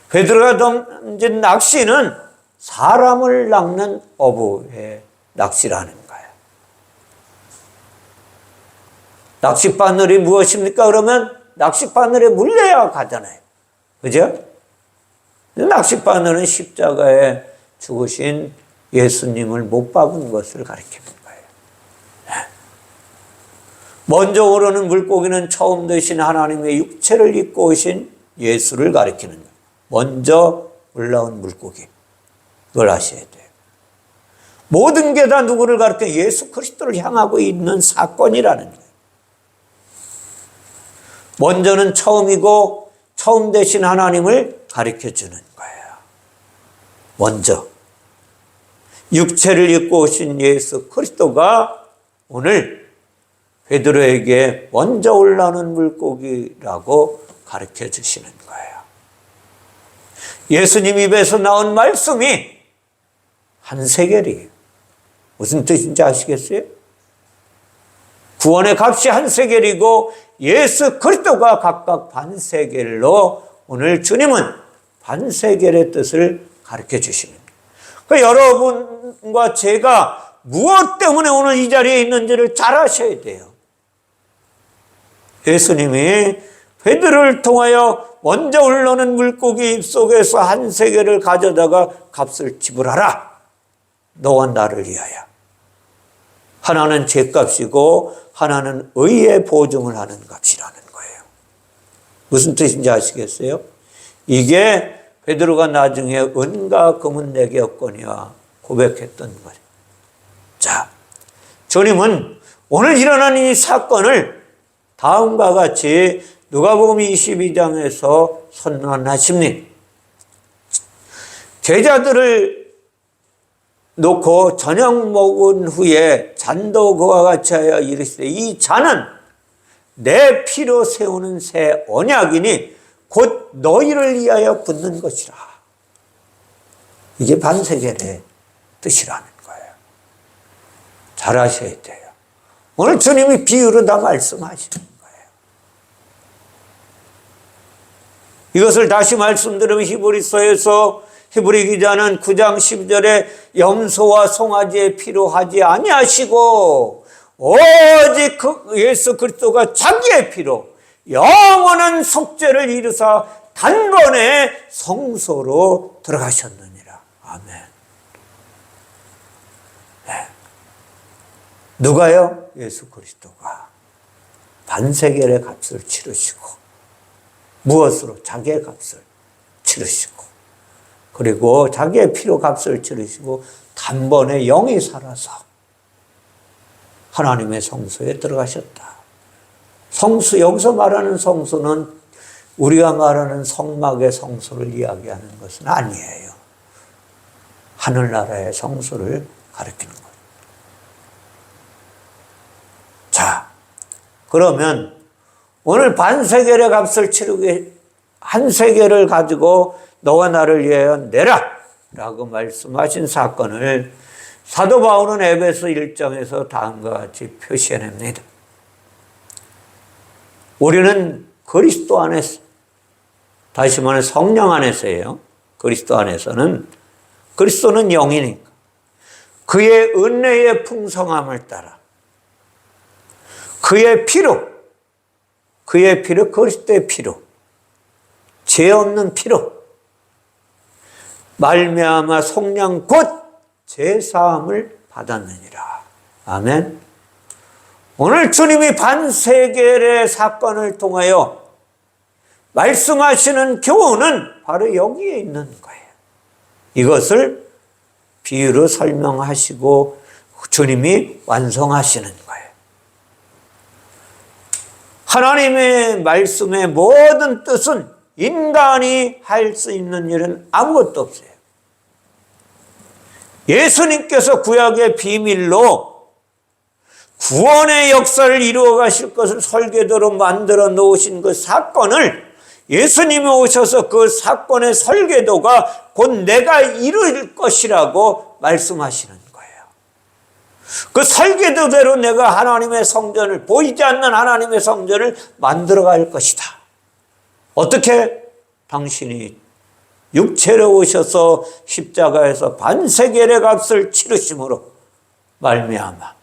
베드로가 던진 낚시는 사람을 낚는 어부의 낚시라는 거예요. 낚싯바늘이 무엇입니까? 그러면 낚싯바늘에 물려야 가잖아요. 그죠? 낚싯바늘은 십자가에 죽으신 예수님을 못 박은 것을 가리키는 거예요. 먼저 오르는 물고기는 처음 되신 하나님의 육체를 입고 오신 예수를 가리키는 거예요. 먼저 올라온 물고기. 그걸 아셔야 돼요. 모든 게 다 누구를 가리켜? 예수 그리스도를 향하고 있는 사건이라는 거예요. 먼저는 처음이고 처음 되신 하나님을 가르쳐주는 거예요. 먼저 육체를 입고 오신 예수 그리스도가 오늘 베드로에게 먼저 올라오는 물고기라고 가르쳐 주시는 거예요. 예수님 입에서 나온 말씀이 한세겔이에요. 무슨 뜻인지 아시겠어요? 구원의 값이 한세겔이고 예수 그리스도가 각각 반세겔로 오늘 주님은 반세겔의 뜻을 가르쳐 주시는 거예요. 그러니까 여러분과 제가 무엇 때문에 오늘 이 자리에 있는지를 잘 아셔야 돼요. 예수님이 베드로를 통하여 먼저 흘러는 물고기 입속에서 한 세겔을 가져다가 값을 지불하라. 너와 나를 위하여. 하나는 죄값이고 하나는 의의 보증을 하는 값이라는 거예요. 무슨 뜻인지 아시겠어요? 이게 베드로가 나중에 은과 금은 내게 없거니와 고백했던 거예요. 자, 주님은 오늘 일어난 이 사건을 다음과 같이 누가복음 22장에서 선언하십니다. 제자들을 놓고 저녁 먹은 후에 잔도 그와 같이 하여 이르시되 이 잔은 내 피로 세우는 새 언약이니 곧 너희를 위하여 붓는 것이라. 이게 반세겔의 뜻이라는 거예요. 잘 아셔야 돼요. 오늘 주님이 비유로 다 말씀하시는 거예요. 이것을 다시 말씀드리면 히브리 기자는 9장 10절에 염소와 송아지의 피로 하지 아니하시고 오직 예수 그리스도가 자기의 피로 영원한 속죄를 이루사 단번에 성소로 들어가셨느니라. 아멘. 네. 누가요? 예수 그리스도가 반세겔의 값을 치르시고 무엇으로? 자기의 값을 치르시고 그리고 자기의 피로 값을 치르시고 단번에 영이 살아서 하나님의 성소에 들어가셨다. 성수, 여기서 말하는 성소는 우리가 말하는 성막의 성소를 이야기하는 것은 아니에요. 하늘나라의 성소를 가리키는 거예요. 자, 그러면 오늘 반세겔의 값을 치르게 한 세겔을 가지고 너와 나를 위하여 내라 라고 말씀하신 사건을 사도 바울은 에베소 1장에서 다음과 같이 표시해냅니다. 우리는 그리스도 안에서, 다시 말해 성령 안에서예요. 그리스도 안에서는, 그리스도는 영이니까 그의 은혜의 풍성함을 따라 그의 피로 그리스도의 피로 죄 없는 피로 말미암아 속량 곧 제사함을 받았느니라. 아멘. 오늘 주님이 반세겔의 사건을 통하여 말씀하시는 교훈은 바로 여기에 있는 거예요. 이것을 비유로 설명하시고 주님이 완성하시는 거예요. 하나님의 말씀의 모든 뜻은 인간이 할 수 있는 일은 아무것도 없어요. 예수님께서 구약의 비밀로 구원의 역사를 이루어 가실 것을 설계도로 만들어 놓으신 그 사건을 예수님이 오셔서 그 사건의 설계도가 곧 내가 이룰 것이라고 말씀하시는 거예요. 그 설계도대로 내가 하나님의 성전을, 보이지 않는 하나님의 성전을 만들어 갈 것이다. 어떻게? 당신이 육체로 오셔서 십자가에서 반세겔의 값을 치르심으로 말미암아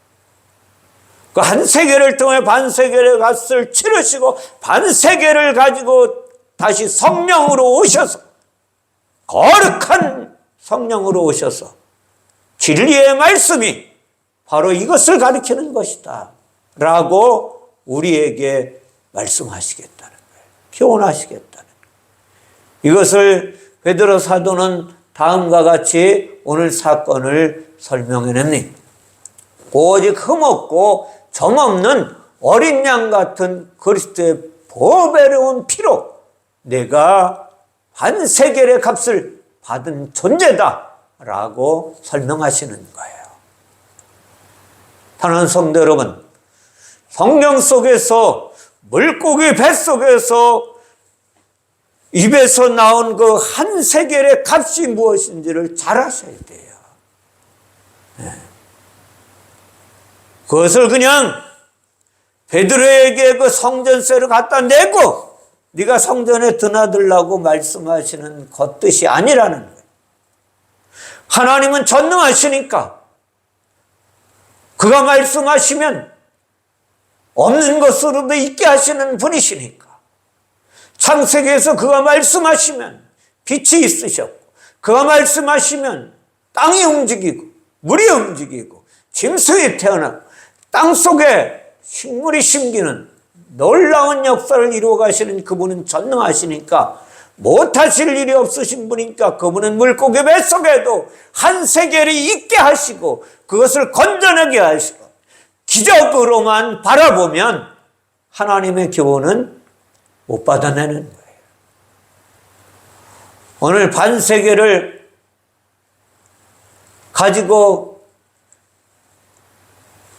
그 한 세겔을 통해 반세겔의 값을 치르시고 반세겔을 가지고 다시 성령으로 오셔서 거룩한 성령으로 오셔서 진리의 말씀이 바로 이것을 가리키는 것이다 라고 우리에게 말씀하시겠다는 거예요. 교훈하시겠다는 거예요. 이것을 베드로 사도는 다음과 같이 오늘 사건을 설명해냅니다. 오직 흠없고 점없는 어린 양 같은 그리스도의 보배로운 피로 내가 반세겔의 값을 받은 존재다 라고 설명하시는 거예요. 사랑하는 성도 여러분, 성경 속에서 물고기 뱃속에서 입에서 나온 그 한 세겔의 값이 무엇인지를 잘 아셔야 돼요. 네. 그것을 그냥 베드로에게 그 성전세를 갖다 내고 네가 성전에 드나들라고 말씀하시는 것 뜻이 아니라는 거예요. 하나님은 전능하시니까 그가 말씀하시면 없는 것으로도 있게 하시는 분이시니까 창세기에서 그가 말씀하시면 빛이 있으셨고, 그가 말씀하시면 땅이 움직이고 물이 움직이고 짐승이 태어나고 땅속에 식물이 심기는 놀라운 역사를 이루어 가시는 그분은 전능하시니까 못하실 일이 없으신 분이니까 그분은 물고기 뱃속에도 한 세계를 있게 하시고 그것을 건져내게 하시고 기적으로만 바라보면 하나님의 교훈은 못 받아내는 거예요. 오늘 반세계를 가지고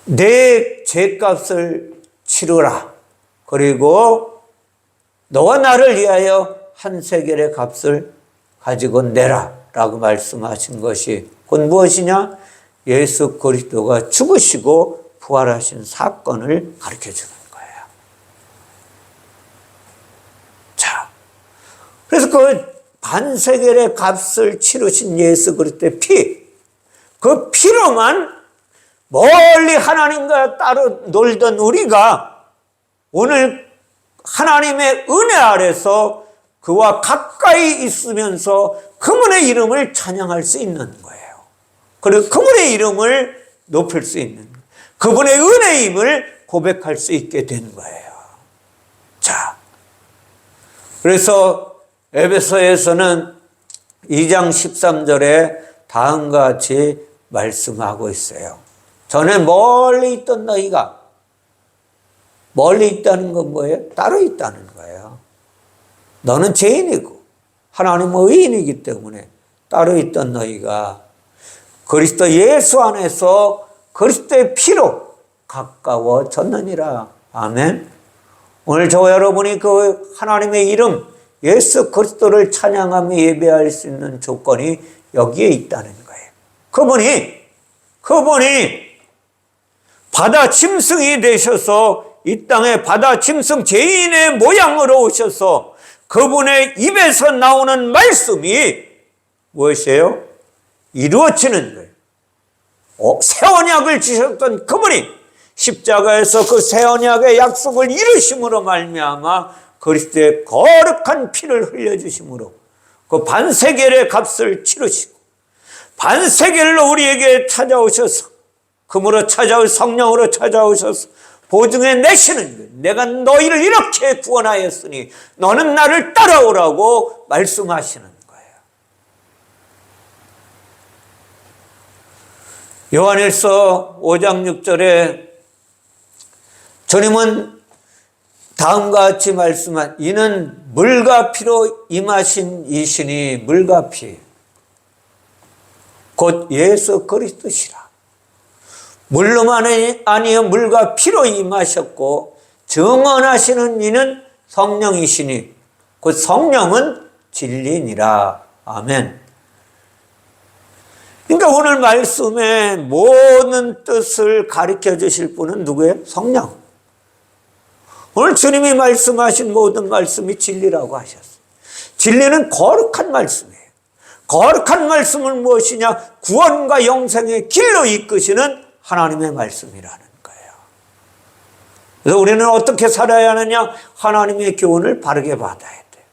내 죄값을 치르라. 그리고 너와 나를 위하여 한 세겔의 값을 가지고 내라 라고 말씀하신 것이 곧 무엇이냐? 예수 그리스도가 죽으시고 부활하신 사건을 가르쳐주는 거예요. 자, 그래서 그 반세겔의 값을 치르신 예수 그리스도의 피, 그 피로만 멀리 하나님과 따로 놀던 우리가 오늘 하나님의 은혜 아래서 그와 가까이 있으면서 그분의 이름을 찬양할 수 있는 거예요. 그리고 그분의 이름을 높일 수 있는 거예요. 그분의 은혜임을 고백할 수 있게 된 거예요. 자, 그래서 에베소에서는 2장 13절에 다음과 같이 말씀하고 있어요. 전에 멀리 있던 너희가, 멀리 있다는 건 뭐예요? 따로 있다는 거예요. 너는 죄인이고 하나님은 의인이기 때문에 따로 있던 너희가 그리스도 예수 안에서 그리스도의 피로 가까워졌느니라. 아멘. 오늘 저와 여러분이 그 하나님의 이름 예수 그리스도를 찬양하며 예배할 수 있는 조건이 여기에 있다는 거예요. 그분이 바다 짐승이 되셔서 이 땅에 바다 짐승 죄인의 모양으로 오셔서 그분의 입에서 나오는 말씀이 무엇이에요? 이루어지는 거예요. 새 언약을 주셨던 그분이 십자가에서 그 새 언약의 약속을 이루심으로 말미암아 그리스도의 거룩한 피를 흘려주심으로 그 반세겔의 값을 치르시고 반세겔로 우리에게 찾아오셔서 금으로 찾아올 성령으로 찾아오셔서 보증해 내시는 거예요. 내가 너희를 이렇게 구원하였으니 너는 나를 따라오라고 말씀하시는 거예요. 요한일서 5장 6절에 주님은 다음과 같이 말씀한 이는 물과 피로 임하신 이시니 물과 피 곧 예수 그리스도시라. 물로만 아니여 물과 피로 임하셨고 증언하시는 이는 성령이시니 곧 성령은 진리니라. 아멘. 그러니까 오늘 말씀의 모든 뜻을 가르쳐 주실 분은 누구예요? 성령. 오늘 주님이 말씀하신 모든 말씀이 진리라고 하셨어요. 진리는 거룩한 말씀이에요. 거룩한 말씀은 무엇이냐? 구원과 영생의 길로 이끄시는 하나님의 말씀이라는 거예요. 그래서 우리는 어떻게 살아야 하느냐? 하나님의 교훈을 바르게 받아야 돼요.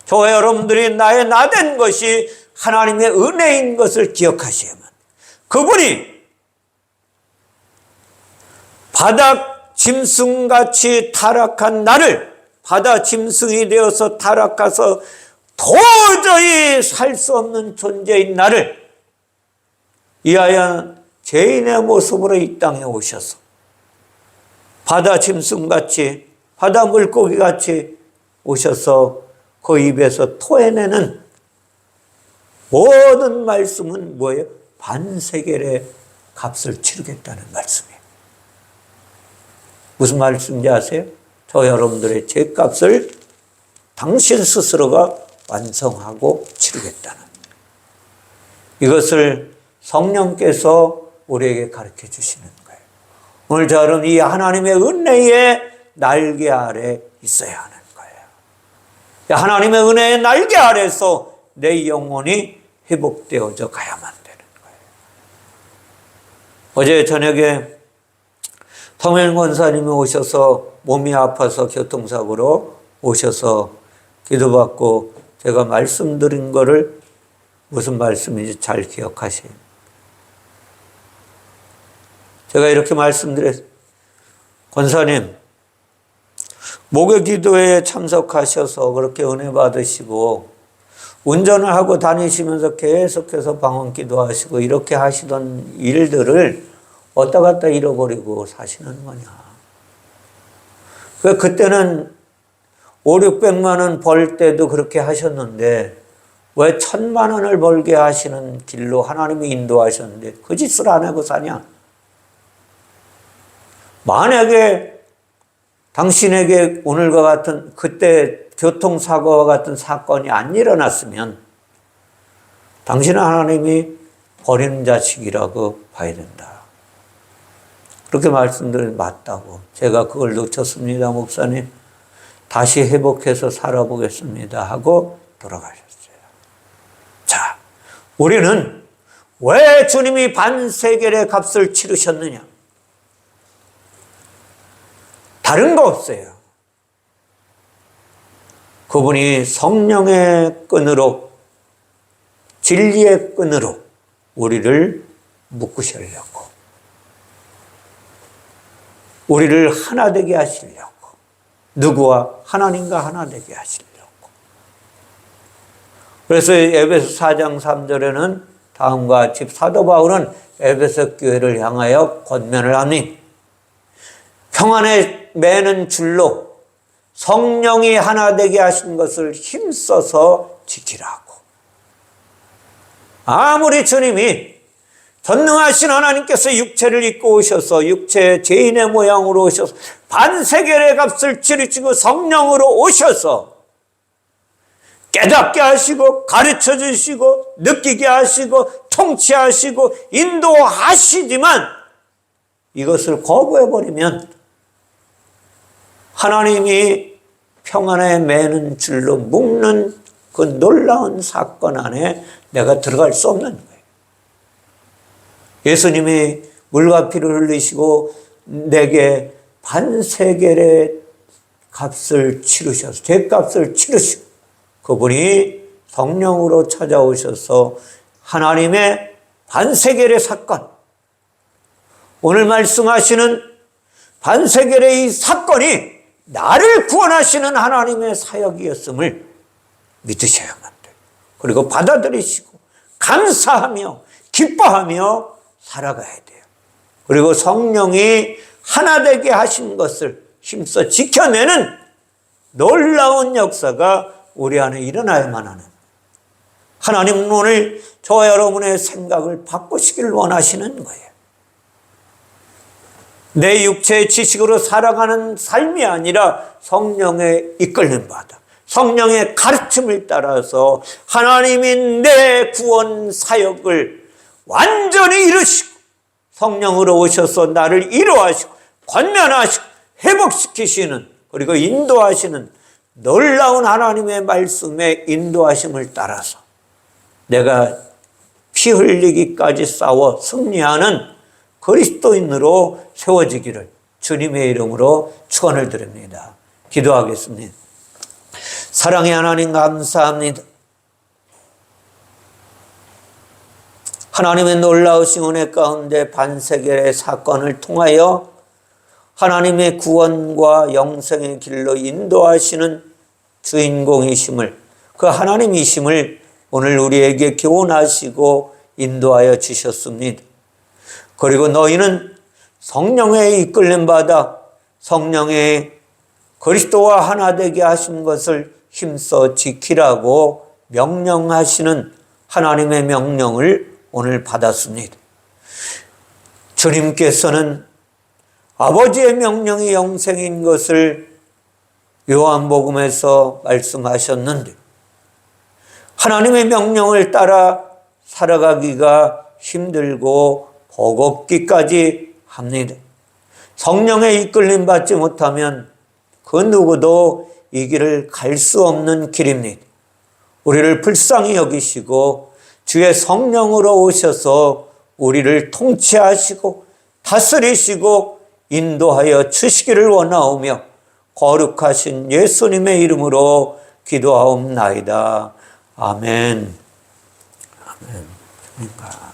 저와 여러분들이 나의 나된 것이 하나님의 은혜인 것을 기억하셔야만. 그분이 바다 짐승같이 타락한 나를, 바다 짐승이 되어서 타락해서 도저히 살 수 없는 존재인 나를 위하여 죄인의 모습으로 이 땅에 오셔서 바다 짐승같이 바다 물고기같이 오셔서 그 입에서 토해내는 모든 말씀은 뭐예요? 반세겔의 값을 치르겠다는 말씀이에요. 무슨 말씀인지 아세요? 저 여러분들의 죄값을 당신 스스로가 완성하고 치르겠다는, 이것을 성령께서 우리에게 가르쳐 주시는 거예요. 오늘 저 여러분 이 하나님의 은혜의 날개 아래 있어야 하는 거예요. 하나님의 은혜의 날개 아래서 내 영혼이 회복되어져 가야만 되는 거예요. 어제 저녁에 성현 권사님이 오셔서 몸이 아파서 교통사고로 오셔서 기도받고 제가 말씀드린 거를 무슨 말씀인지 잘 기억하세요. 제가 이렇게 말씀드렸어요. 권사님, 목요 기도회에 참석하셔서 그렇게 은혜 받으시고 운전을 하고 다니시면서 계속해서 방언 기도하시고 이렇게 하시던 일들을 어디다 갖다 잃어버리고 사시는 거냐. 그때는 500~600만 원 벌 때도 그렇게 하셨는데 왜 1000만 원을 벌게 하시는 길로 하나님이 인도하셨는데 그 짓을 안 하고 사냐? 만약에 당신에게 오늘과 같은 그때 교통사고와 같은 사건이 안 일어났으면 당신은 하나님이 버리는 자식이라고 봐야 된다. 그렇게 말씀드리면 맞다고. 제가 그걸 놓쳤습니다, 목사님. 다시 회복해서 살아보겠습니다 하고 돌아가셨어요. 자, 우리는 왜 주님이 반세겔의 값을 치르셨느냐? 다른 거 없어요. 그분이 성령의 끈으로, 진리의 끈으로 우리를 묶으시려고, 우리를 하나 되게 하시려고, 누구와? 하나님과 하나 되게 하시려고. 그래서 에베소 4장 3절에는 다음과 같이 사도 바울은 에베소 교회를 향하여 권면을 하니 평안에 매는 줄로 성령이 하나 되게 하신 것을 힘써서 지키라고. 아무리 주님이 전능하신 하나님께서 육체를 입고 오셔서 육체의 죄인의 모양으로 오셔서 반세겔의 값을 치르시고 성령으로 오셔서 깨닫게 하시고 가르쳐 주시고 느끼게 하시고 통치하시고 인도하시지만 이것을 거부해버리면 하나님이 평안에 매는 줄로 묶는 그 놀라운 사건 안에 내가 들어갈 수 없는 거예요. 예수님이 물과 피를 흘리시고 내게 반세겔의 값을 치르셔서 죄값을 치르시고 그분이 성령으로 찾아오셔서 하나님의 반세겔의 사건, 오늘 말씀하시는 반세겔의 이 사건이 나를 구원하시는 하나님의 사역이었음을 믿으셔야만 돼요. 그리고 받아들이시고 감사하며 기뻐하며 살아가야 돼요. 그리고 성령이 하나 되게 하신 것을 힘써 지켜내는 놀라운 역사가 우리 안에 일어나야만 하는, 하나님은 오늘 저와 여러분의 생각을 바꾸시길 원하시는 거예요. 내 육체의 지식으로 살아가는 삶이 아니라 성령의 이끌림 받아 성령의 가르침을 따라서 하나님이 내 구원 사역을 완전히 이루시고 성령으로 오셔서 나를 이루하시고 권면하시고 회복시키시는, 그리고 인도하시는 놀라운 하나님의 말씀의 인도하심을 따라서 내가 피 흘리기까지 싸워 승리하는 그리스도인으로 세워지기를 주님의 이름으로 축원을 드립니다. 기도하겠습니다. 사랑의 하나님 감사합니다. 하나님의 놀라우신 은혜 가운데 반세겔의 사건을 통하여 하나님의 구원과 영생의 길로 인도하시는 주인공이심을, 그 하나님이심을 오늘 우리에게 교훈하시고 인도하여 주셨습니다. 그리고 너희는 성령의 이끌림 받아 성령의 그리스도와 하나 되게 하신 것을 힘써 지키라고 명령하시는 하나님의 명령을 오늘 받았습니다. 주님께서는 아버지의 명령이 영생인 것을 요한복음에서 말씀하셨는데 하나님의 명령을 따라 살아가기가 힘들고 버겁기까지 합니다. 성령의 이끌림 받지 못하면 그 누구도 이 길을 갈 수 없는 길입니다. 우리를 불쌍히 여기시고 주의 성령으로 오셔서 우리를 통치하시고 다스리시고 인도하여 주시기를 원하오며 거룩하신 예수님의 이름으로 기도하옵나이다. 아멘. 아멘. 그러니까